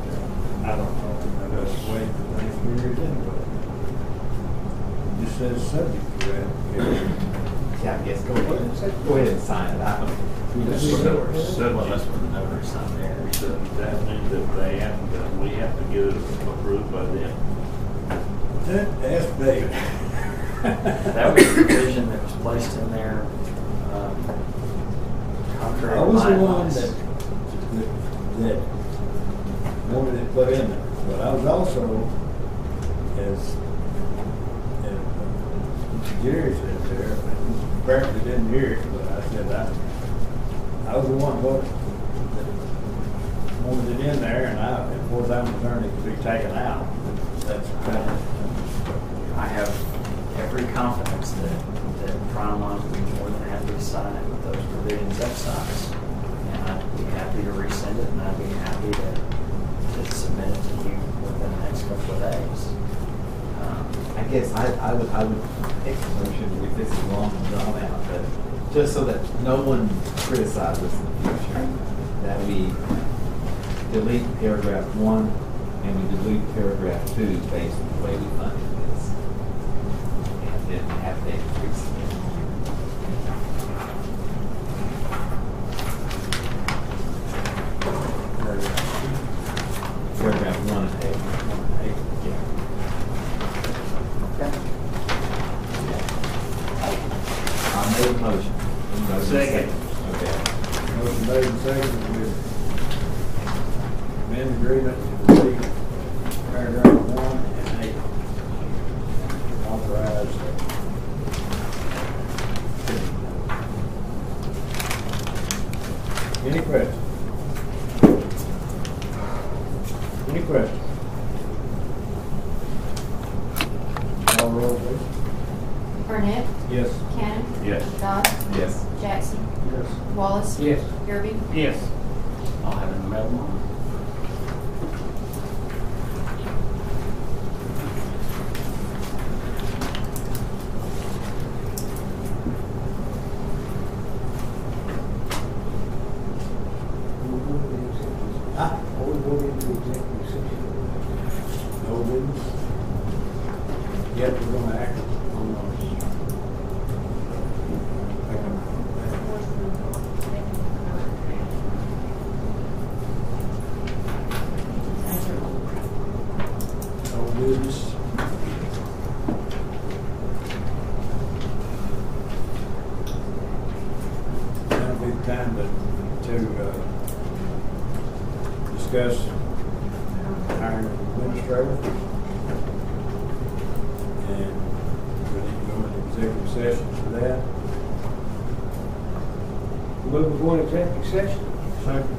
I don't know. I just wait for things to be read anyway. It just says subject to ratification. Yeah, I guess go ahead and sign it. I don't. Well, that's what the notary signed there. Doesn't that mean that they have to, we have to get it approved by them? Ask David. That was a provision that was placed in there, contrary I to was my the one advice. that wanted it put in there, but I was also, as Jerry said there, apparently didn't hear it, but I said I was the one that wanted it in there, and as far as I'm concerned, it could be taken out. That's kind of, I have every confidence that Primeline will be more than happy to sign it with those provisions excised. And I'd be happy to resend it, and I'd be happy to submit it to you within the next couple of days. I guess I would take the motion if this is long and drawn out, but just so that no one criticizes us in the future, that we delete paragraph 1 and we delete paragraph 2 based on the way we funded this. And then have that increase. Paragraph 1 and 8. Yeah. I made a motion. Second. Okay. motion made and seconded with amend agreement to delete paragraph 1 and 8. Authorize. Any questions? Any questions? Call roll, please. Burnett, Yes. Cannon, Yes. Dodd, Yes. Jackson, Yes. Wallace. Yes. Irby. Yes. I'll have it in the mail tomorrow. Ah, Are we going into executive session? no business. Yep, we're gonna act on those. No business. That'll be the time to discuss hiring an administrator. And we need to go into executive session for that. Move to go into executive session? Second.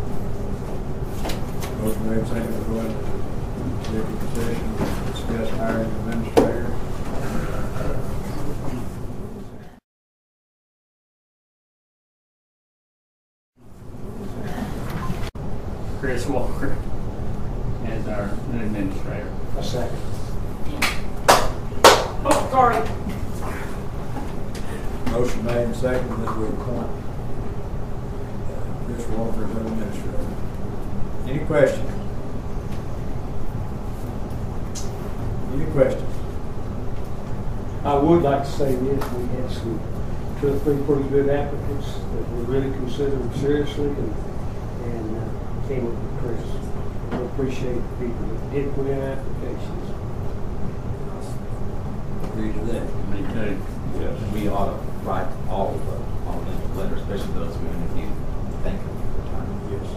Motion made, second, to go into executive session, to discuss hiring an administrator. Chris Walker as our new administrator. A second. Oh, sorry. Motion made and seconded that we appoint Chris Walker as our administrator. Any questions? Any questions? I would like to say this, we had some 2 or 3 pretty good applicants that we really considered seriously and came up with Chris. We appreciate the people that did put in applications. Agree to that. Me too. And we ought to write all of them letters, especially those we interviewed. Thank them for their time. Yes.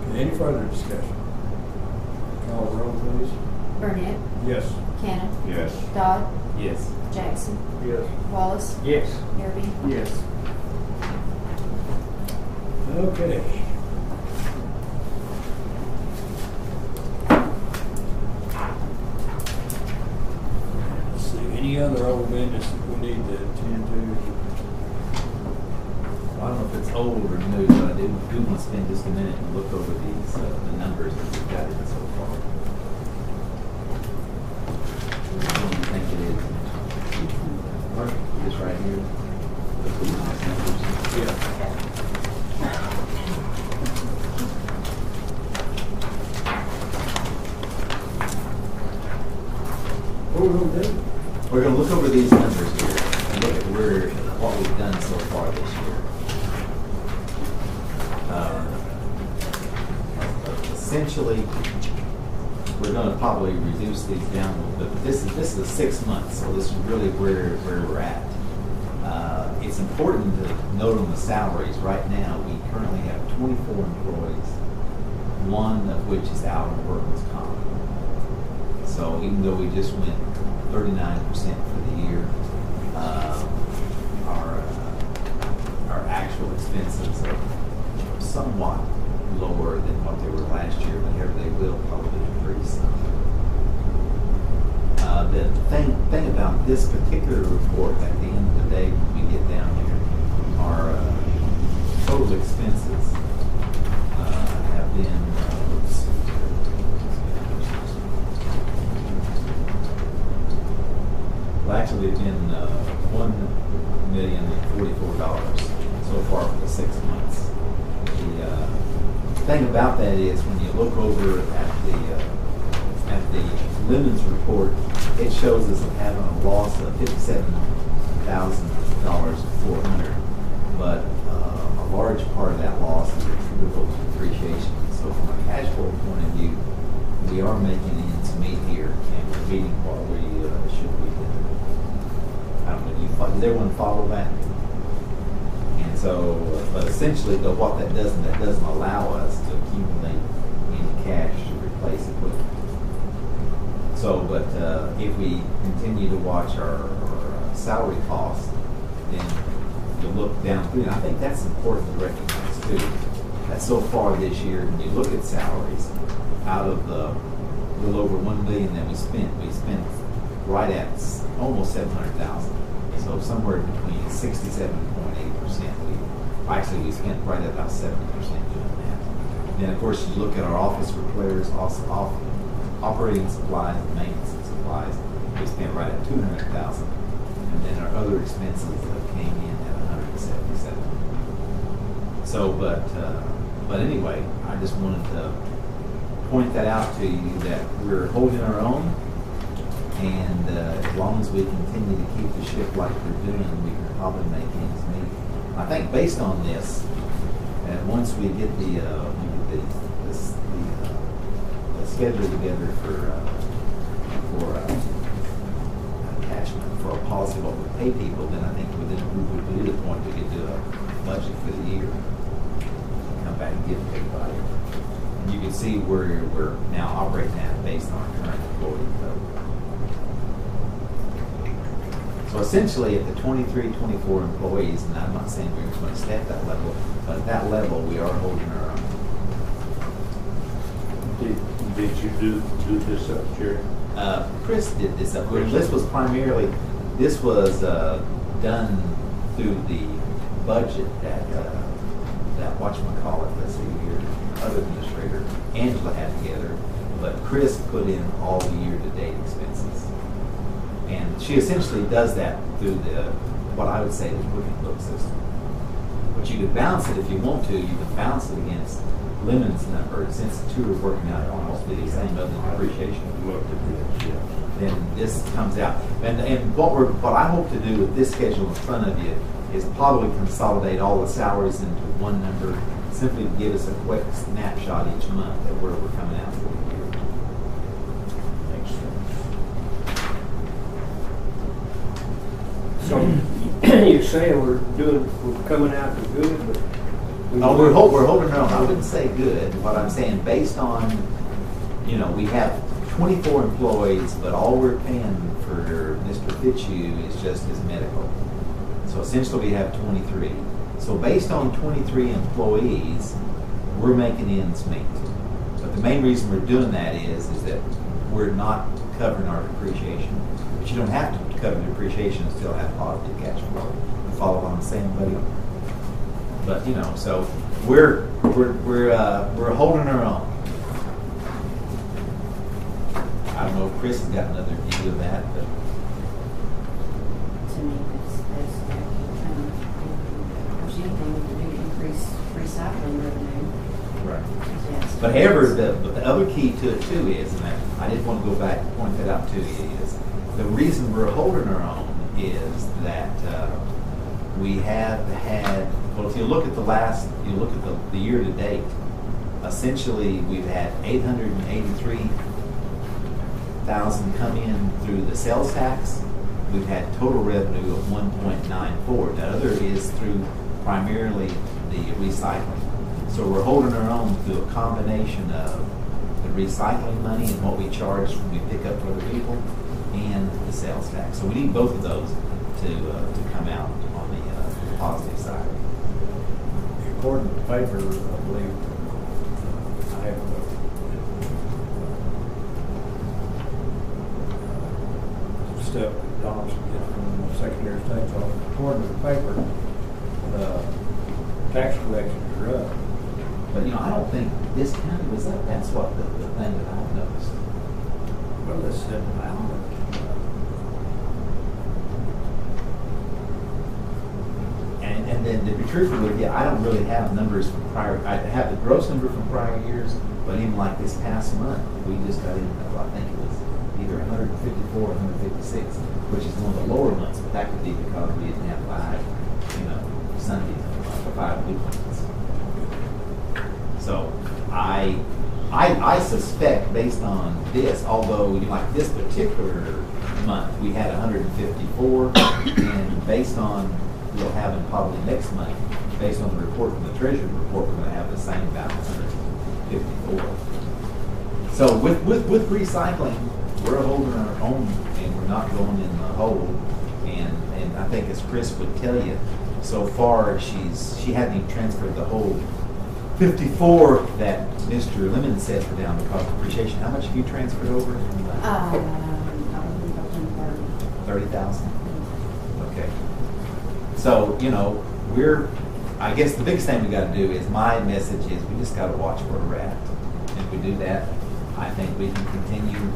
Okay, any further discussion? Call the roll, please. Burnett, Yes. Cannon, Yes. Dodd, Yes. Jackson, Yes. Wallace, Yes. Irby. Yes. Okay. Let's see, any other old business that we need to attend to? I don't know if it's old or new, but I do want to spend just a minute and look over these, the numbers that we've got in so far. What do you think it is? This right here? Those are nice numbers. Yeah. What are we gonna do? We're going to look over these numbers here and look at what we've done so far this year. Essentially, we're going to probably reduce these down a little bit, but this is a 6 months, so this is really where we're at. It's important to note on the salaries. Right now, we currently have 24 employees, one of which is out on workman's comp. So even though we just went 39% for the year, our actual expenses are somewhat lower than what they were last year, but here they will probably increase. The thing about this particular report, at the end of the day, when we get down here, our total expenses have been, let's see, well, actually, it's been $1,044 so far for the 6 months. The thing about that is when you look over at the Lemons report, it shows us having a loss of $57,400, but a large part of that loss is attributable to depreciation. So from a cash flow point of view, we are making ends meet here, and we're meeting what we should be doing. I don't know, does everyone follow that? And so, but essentially, though, what that doesn't allow us to accumulate any cash to replace equipment. So, but if we continue to watch our salary costs, then you look down through, and I think that's important to recognize too, that so far this year, when you look at salaries, out of the little over $1 million that we spent right at almost $700,000. So somewhere between 67.8%. We spent right at about 70% doing that. Then of course you look at our office repairs, operating supplies, and maintenance supplies. We spent right at $200,000, and then our other expenses came in at $177,000. So, but anyway, I just wanted to point that out to you that we're holding our own, and as long as we continue to keep the ship like we're doing, we can probably make ends meet. I think based on this, and once we get the schedule together for attachment for a policy what we pay people, then I think we would be to the point we could do a budget for the year, come back and give it to everybody. And you can see where we're now operating at based on our current employee code. So essentially, at the 23, 24 employees, and I'm not saying we're going to stay at that level, but at that level, we are holding our own. Did you do this up, Jerry? Chris did this up. This was done through the budget that whatchamacallit, let's see here, other administrator, Angela had together, but Chris put in all the year-to-date expenses. And she essentially does that through what I would say is booking book system. But you could bounce it if you want to. You can bounce it against Lemon's number, since the two are working out almost the same other than depreciation. Looked at this, yeah. Then this comes out. And what I hope to do with this schedule in front of you is probably consolidate all the salaries into one number, simply to give us a quick snapshot each month of where we're coming out for the year. So you're saying we're coming out for good, but No, we're holding our own. I wouldn't say good. What I'm saying, based on, we have 24 employees, but all we're paying for Mr. Fitzhugh is just his medical. So essentially we have 23. So based on 23 employees, we're making ends meet. But the main reason we're doing that is that we're not covering our depreciation. But you don't have to cover depreciation and still have positive cash flow. You follow what I'm saying, buddy? But you know, so we're holding our own. I don't know if Chris has got another view of that, but To me, that's if there's anything we can do to increase recycling revenue. right. Yes. But however, the other key to it too is, and I did want to go back and point that out to you, is the reason we're holding our own is that we have had, well, if you look at the year to date, essentially we've had 883,000 come in through the sales tax. We've had total revenue of 1.94. The other is through primarily the recycling. So we're holding our own through a combination of the recycling money and what we charge when we pick up for other people and the sales tax. So we need both of those to come out on the positive side. According to the paper, I believe, I have stuff that Donaldson gets from the Secretary of State's office. According to the paper, tax collections are up. But you know, I don't think this county was up. That's what the thing that I've noticed. Well, they said about it. And then to be truthful with you, I don't really have numbers from prior. I have the gross number from prior years, but even like this past month, we just got in. I think it was either 154 or 156, which is one of the lower months. But that could be because we didn't have 5, Sundays, or 5 weekends. So I suspect based on this, although like this particular month we had 154, and based on we'll have in probably next month, based on the report from the Treasury report, we're going to have the same balance, 154. So with recycling, we're holding our own and we're not going in the hole. And I think as Chris would tell you, so far she hadn't even transferred the whole 54 that Mr. Lemon said for down because of depreciation. How much have you transferred over? 30,000. Okay. So I guess the biggest thing we got to do is my message is we just got to watch where we're at. And if we do that, I think we can continue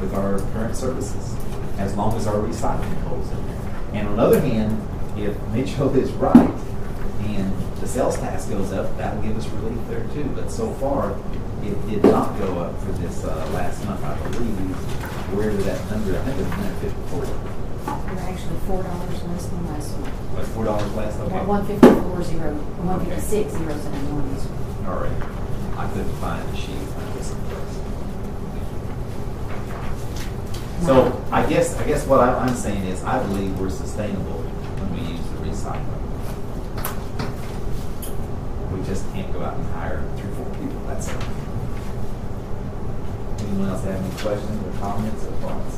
with our current services as long as our recycling holds in there. And on the other hand, if Mitchell is right and the sales tax goes up, that'll give us relief there too. But so far, it did not go up for this last month. I believe where did that number? I think it was 154. We're actually $4 less than last month. Was $4 less? Okay. 154.071. All right. I couldn't find the sheet. So I guess what I'm saying is I believe we're sustainable when we use the recycling. We just can't go out and hire 3 or 4 people. That's it. Anyone else have any questions or comments or thoughts?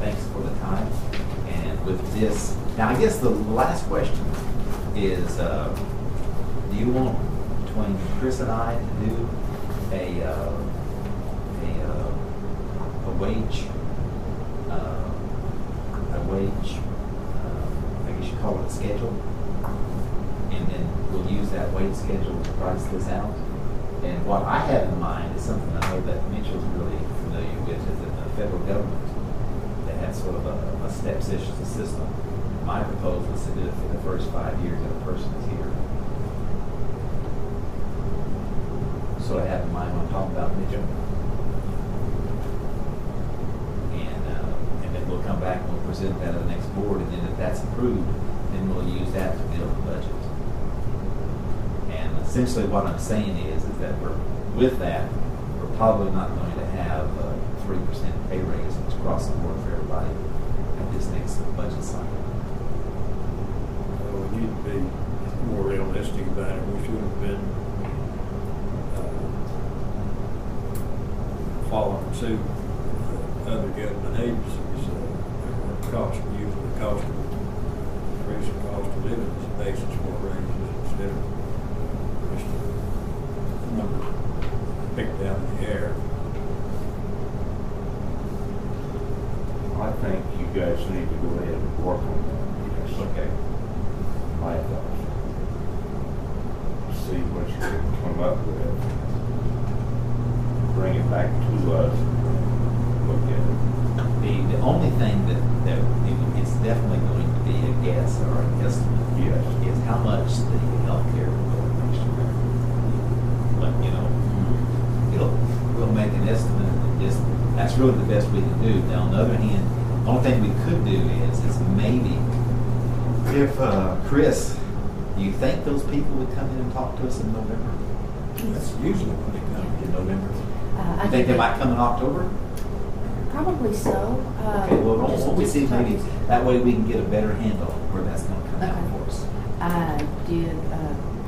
Thanks for the time. And with this, now I guess the last question is, do you want between Chris and I to do a wage, I guess you call it a schedule, and then we'll use that wage schedule to price this out. And what I have in mind is something I know that Mitchell's really familiar with, is that the federal government that has sort of a step system. My proposal is to do it for the first 5 years that a person is here. So I have in mind when I'm talking about Mitchell. And then we'll come back and we'll present that to the next board, and then if that's approved, then we'll use that to build the budget. And essentially what I'm saying is that with that, we're probably not going to have a 3% pay raise across the board for everybody at this next budget cycle. We need to be more realistic about it. We should have been following suit with other government agencies. Usually the cost of increase in cost of living as a basis for raises instead of just a number picked out in the air. I think you guys need to go ahead and work on that. Yes. Okay. My thoughts. See what you can come up with. Bring it back to us. Look at it. The only thing that it's definitely going to be a guess or an estimate. Yes. Is how much the healthcare will go next year. But, we'll make an estimate and just, that's really the best we can do. Now, on the other hand, the only thing we could do is maybe if, Chris, do you think those people would come in and talk to us in November? That's usually when they come. In November? I You think they might come in October? Probably so. Okay, well, Just- won't we just see maybe, talking. that way we can get a better handle on where that's gonna come out Okay. for us. I did,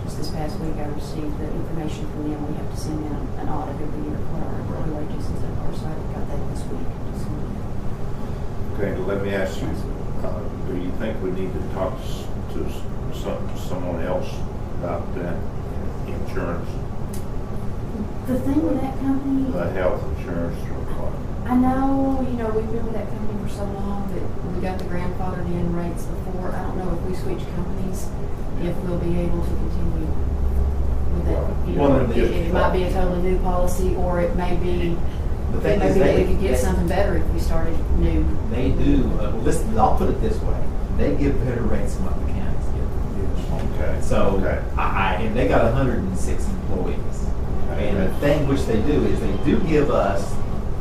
just this past week, I received the information from them. We have to send in an audit every year for our employee wages and stuff. So I got that this week. Okay, let me ask you, do you think we need to talk to someone else about that insurance, The thing with that company, the health insurance or what? I know, we've been with that company for so long that we got the grandfathered in rates before. I don't know if we switch companies, if we'll be able to continue with that. It might be a totally new policy, or it may be, The thing that is, we could get something better if we started new. They do, listen, I'll put it this way, they give better rates than what the counties give. Okay. So, Okay. and they got 106 employees. And the thing which they do is they do give us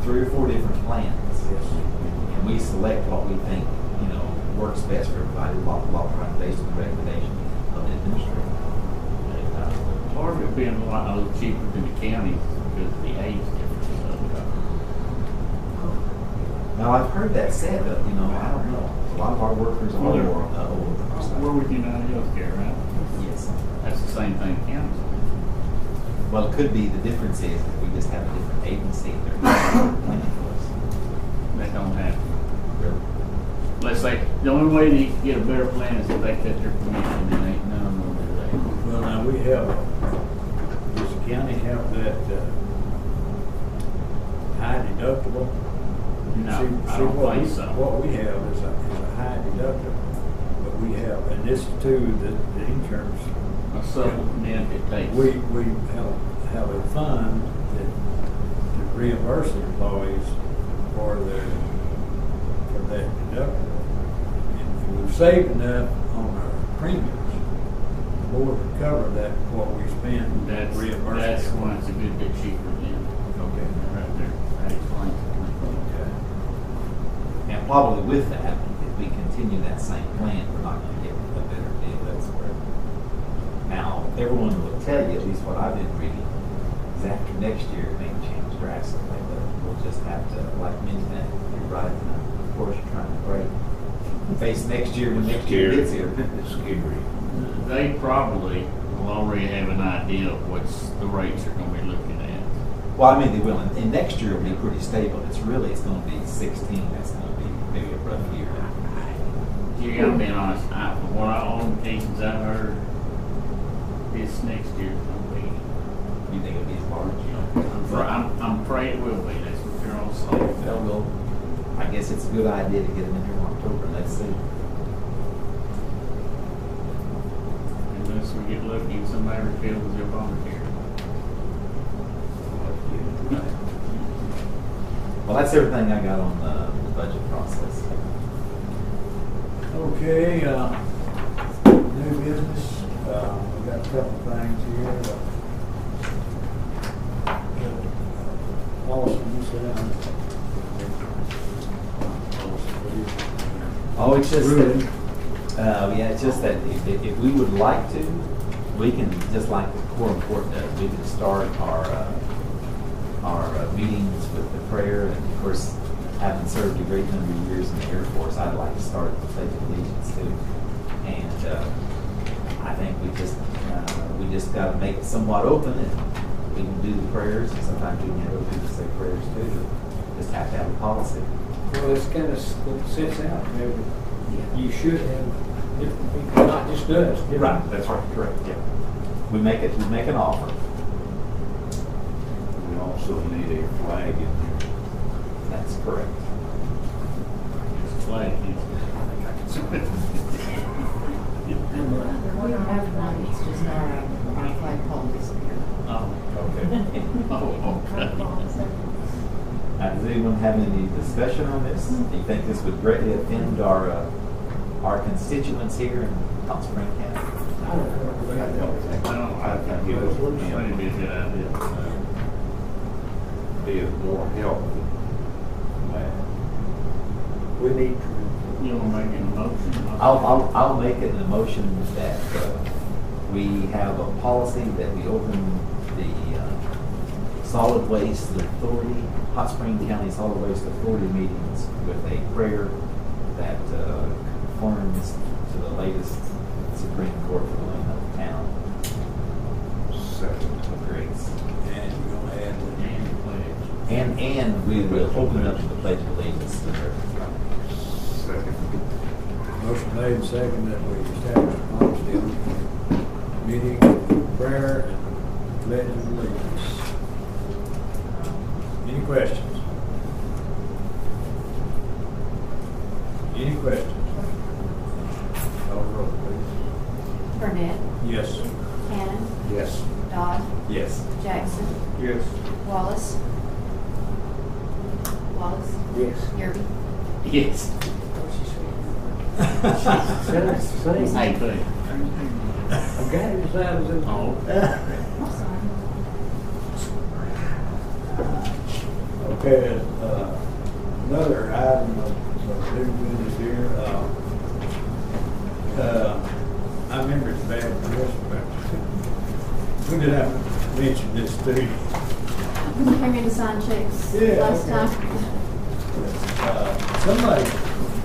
3 or 4 different plans. And we select what we think, works best for everybody, law firm based on the recommendation of the administrator. Part of it being a little cheaper than the county because of the age difference. Now, I've heard that said, but, I don't know. A lot of our workers are Well, they're- more older. We're with United Healthcare, right? Yes. That's the same thing counties. Well, it could be, the difference is that we just have a different agency and they're planning for us. They don't have. Let's say, the only way they get a better plan is if they cut their commission and ain't none of them. Well, now we have, does the county have that high deductible? No, See, I don't what think we- so. What we have is a high deductible, but we have, and this is too, the insurance. A supplement it takes. We have a fund that reimburse the employees for that deductible. And we've saved enough on our premiums, the board to cover that, what we spend That's reimbursing. why it's a good bit cheaper than Okay. right there. That explains it. Okay. And probably with that, if we continue that same plan, we're not going to get a better deal elsewhere. Now, everyone will tell you, at least what I've been reading, is after next year, it may change drastically, but we'll just have to, like mentioned, you're right, of course, you're trying to break, face next year when next year gets here. It's scary. They probably will already have an idea of what's the rates are gonna be looking at. Well, I mean, they will, and next year will be pretty stable. It's going to be 16, that's going to be maybe a rough year. Yeah, I'm being honest, from what all indications I've heard, this next year's gonna be, You think it'll be as large? I'm afraid it will be, that's what they're all saying. Well, I guess it's a good idea to get them in here in October, let's see. Unless we get lucky and somebody repeals their Obamacare. Well, that's everything I got on the budget process. Okay, new business, we got a couple things here. Austin, you sit down. Oh, it's just Ruling. that, it's just that if we would like to, we can, just like the quorum court does, we can start our meetings with the prayer. And of course, having served a great number of years in the Air Force, I'd like to start with the Pledge of Allegiance too. And I think we just got to make it somewhat open, and we can do the prayers, and sometimes we can go through the say prayers too. Just have to have a policy. Well, it's kind of what sets out, maybe. You should have Not just us. Right, that's right, correct, yeah. We make an offer. We also need a flag in here. That's correct. Flag is, We have one, it's just our flagpole disappeared. oh, Okay. oh, okay. Does anyone have any discussion on this? Do you think this would greatly offend our constituents here in Hot Spring County? I think it was, That'd be a good idea. be of more help than that. We need, You want to make an motion? I'll make it an motion that we have a policy that we open the Solid Waste Authority, Hot Spring County Solid Waste Authority meetings with a prayer that conforms to the latest Supreme Court ruling of the town. Second. Agrees. And you're gonna add the And pledge. And we will open it up to the Pledge of Allegiance to her. Second. motion made and second that we establish a policy on meeting, prayer, and pledge of allegiance. Any questions? Any questions? Call the roll, please. Burnett, Yes. Cannon, Yes. Dodd, Yes. Jackson, Yes. Wallace. Wallace, yes. Yerby. Yes. Sounds the same. Same thing. I've got it as loud as it. Oh. I'm sorry. Okay, another item of new business here. I remember it's bad for this, but we did have to mention this too. You came in to sign checks Yeah, last okay. time. Somebody,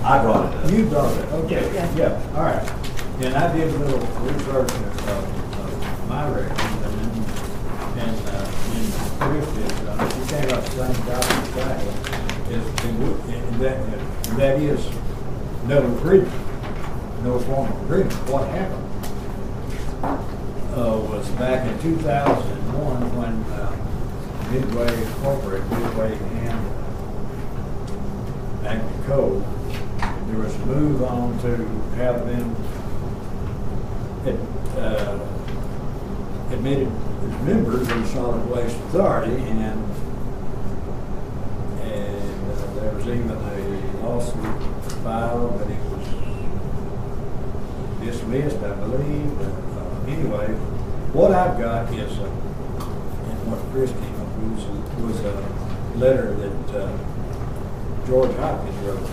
I brought it up. you brought it, okay, Yeah. yeah, all right. And I did a little research of my records, and Chris did, she came up the same document I had, and that is no agreement, no formal agreement. What happened was back in 2001 when Midway Incorporated, Midway and Agrico, there was a move on to have them admitted as members of the Solid Waste Authority, and there was even a lawsuit filed, but it was dismissed, I believe. But, anyway, what I've got is, and what Chris came up with was a letter that George Hopkins wrote.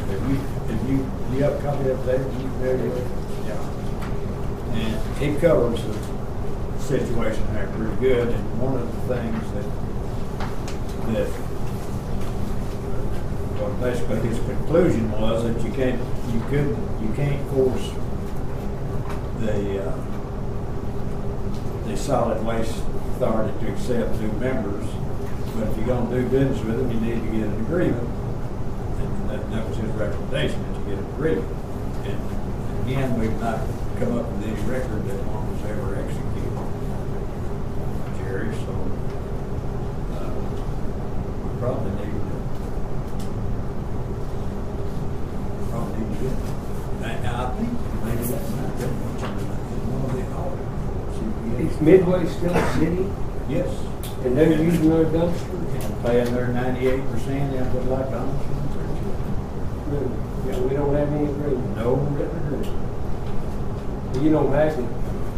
You have a copy of that? You familiar with it? Yeah. And he covers the situation there pretty good. And one of the things that well, basically his conclusion was that you can't force the Solid Waste Authority to accept new members, but if you're going to do business with them, you need to get an agreement. And that was his recommendation, that you get an agreement. And again, we've not come up with any record that one was ever executed, Jerry, so we probably need to get it. And I think maybe that might be mentioned in one of the audit Is reports. Midway still a city? Yes. And they're using their dumpster? And paying their 98% input like Donaldson. Yeah, we don't have any agreement. No written agreement. You don't have it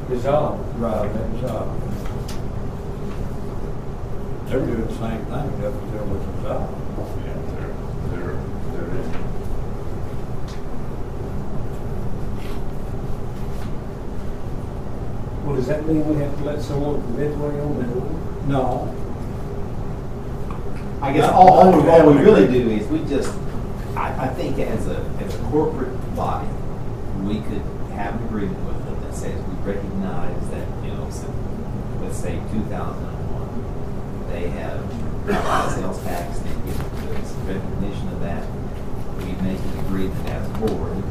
dissolved. Right, that was they were doing the same thing up until it was dissolved. Yeah, they're in. Well, does that mean we have to let someone from Midway on the board? No. I guess all we really do is we just, I think as a corporate body, we could have an agreement with them that says we recognize that, since, let's say 2001, they have sales tax, they give us recognition of that. We make an agreement as a board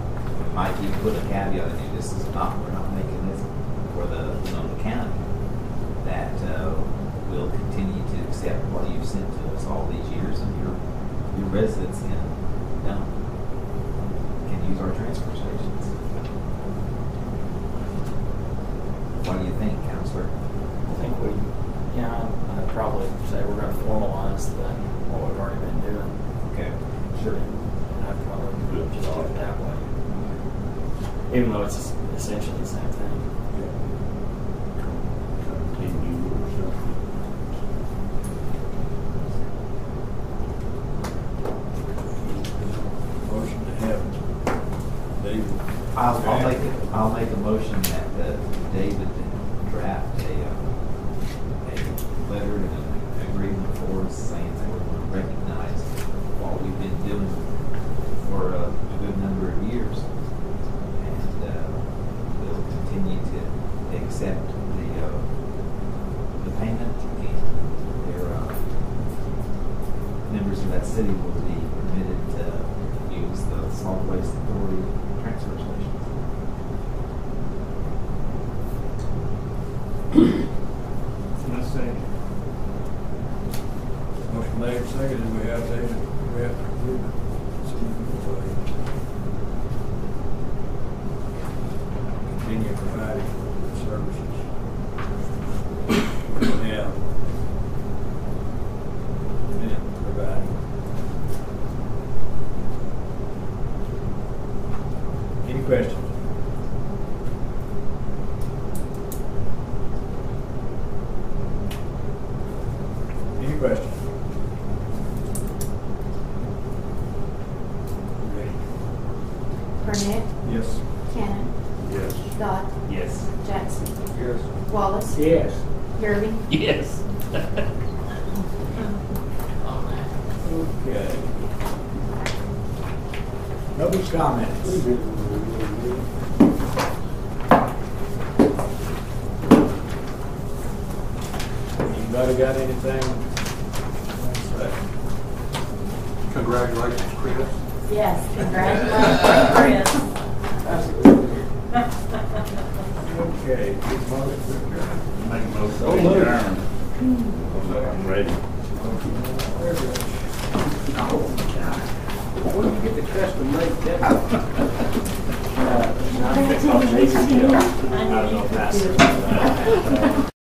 might you put a caveat in, this is not, we're not making this for the, the county, that will continue to accept what you've sent to us all these years, and your residents can use our transfer stations. What do you think, Counselor? I think I'd probably say we're gonna formalize what we've already been doing. Okay, sure. And I'd probably just do it that way. Even though it's essentially the same thing. Continue or something. Motion to have David. I'll make a motion that David draft a letter and an agreement for us saying that we're going to recognize what we've been doing for a good number of years, and we'll continue to accept the payment, and their members of that city will be permitted to use the solid waste authority transfer stations. Let's see. Motion made, seconded, we have David, we have to approve it. So we can go ahead. Continue providing services. Yeah. And providing. Any questions? Any questions? Ready? Burnett, Yes. Cannon, Yes. Dodd, Yes. Jackson, Yes. Wallace, Yes. Gurley, Yes. Okay. Public comments. Anybody got anything? Congratulations, Chris. Yes, congratulations, Okay. Good motion to adjourn. Make a motion So to moved. adjourn. I'm ready. Where did you get the custom made that? I don't know if that's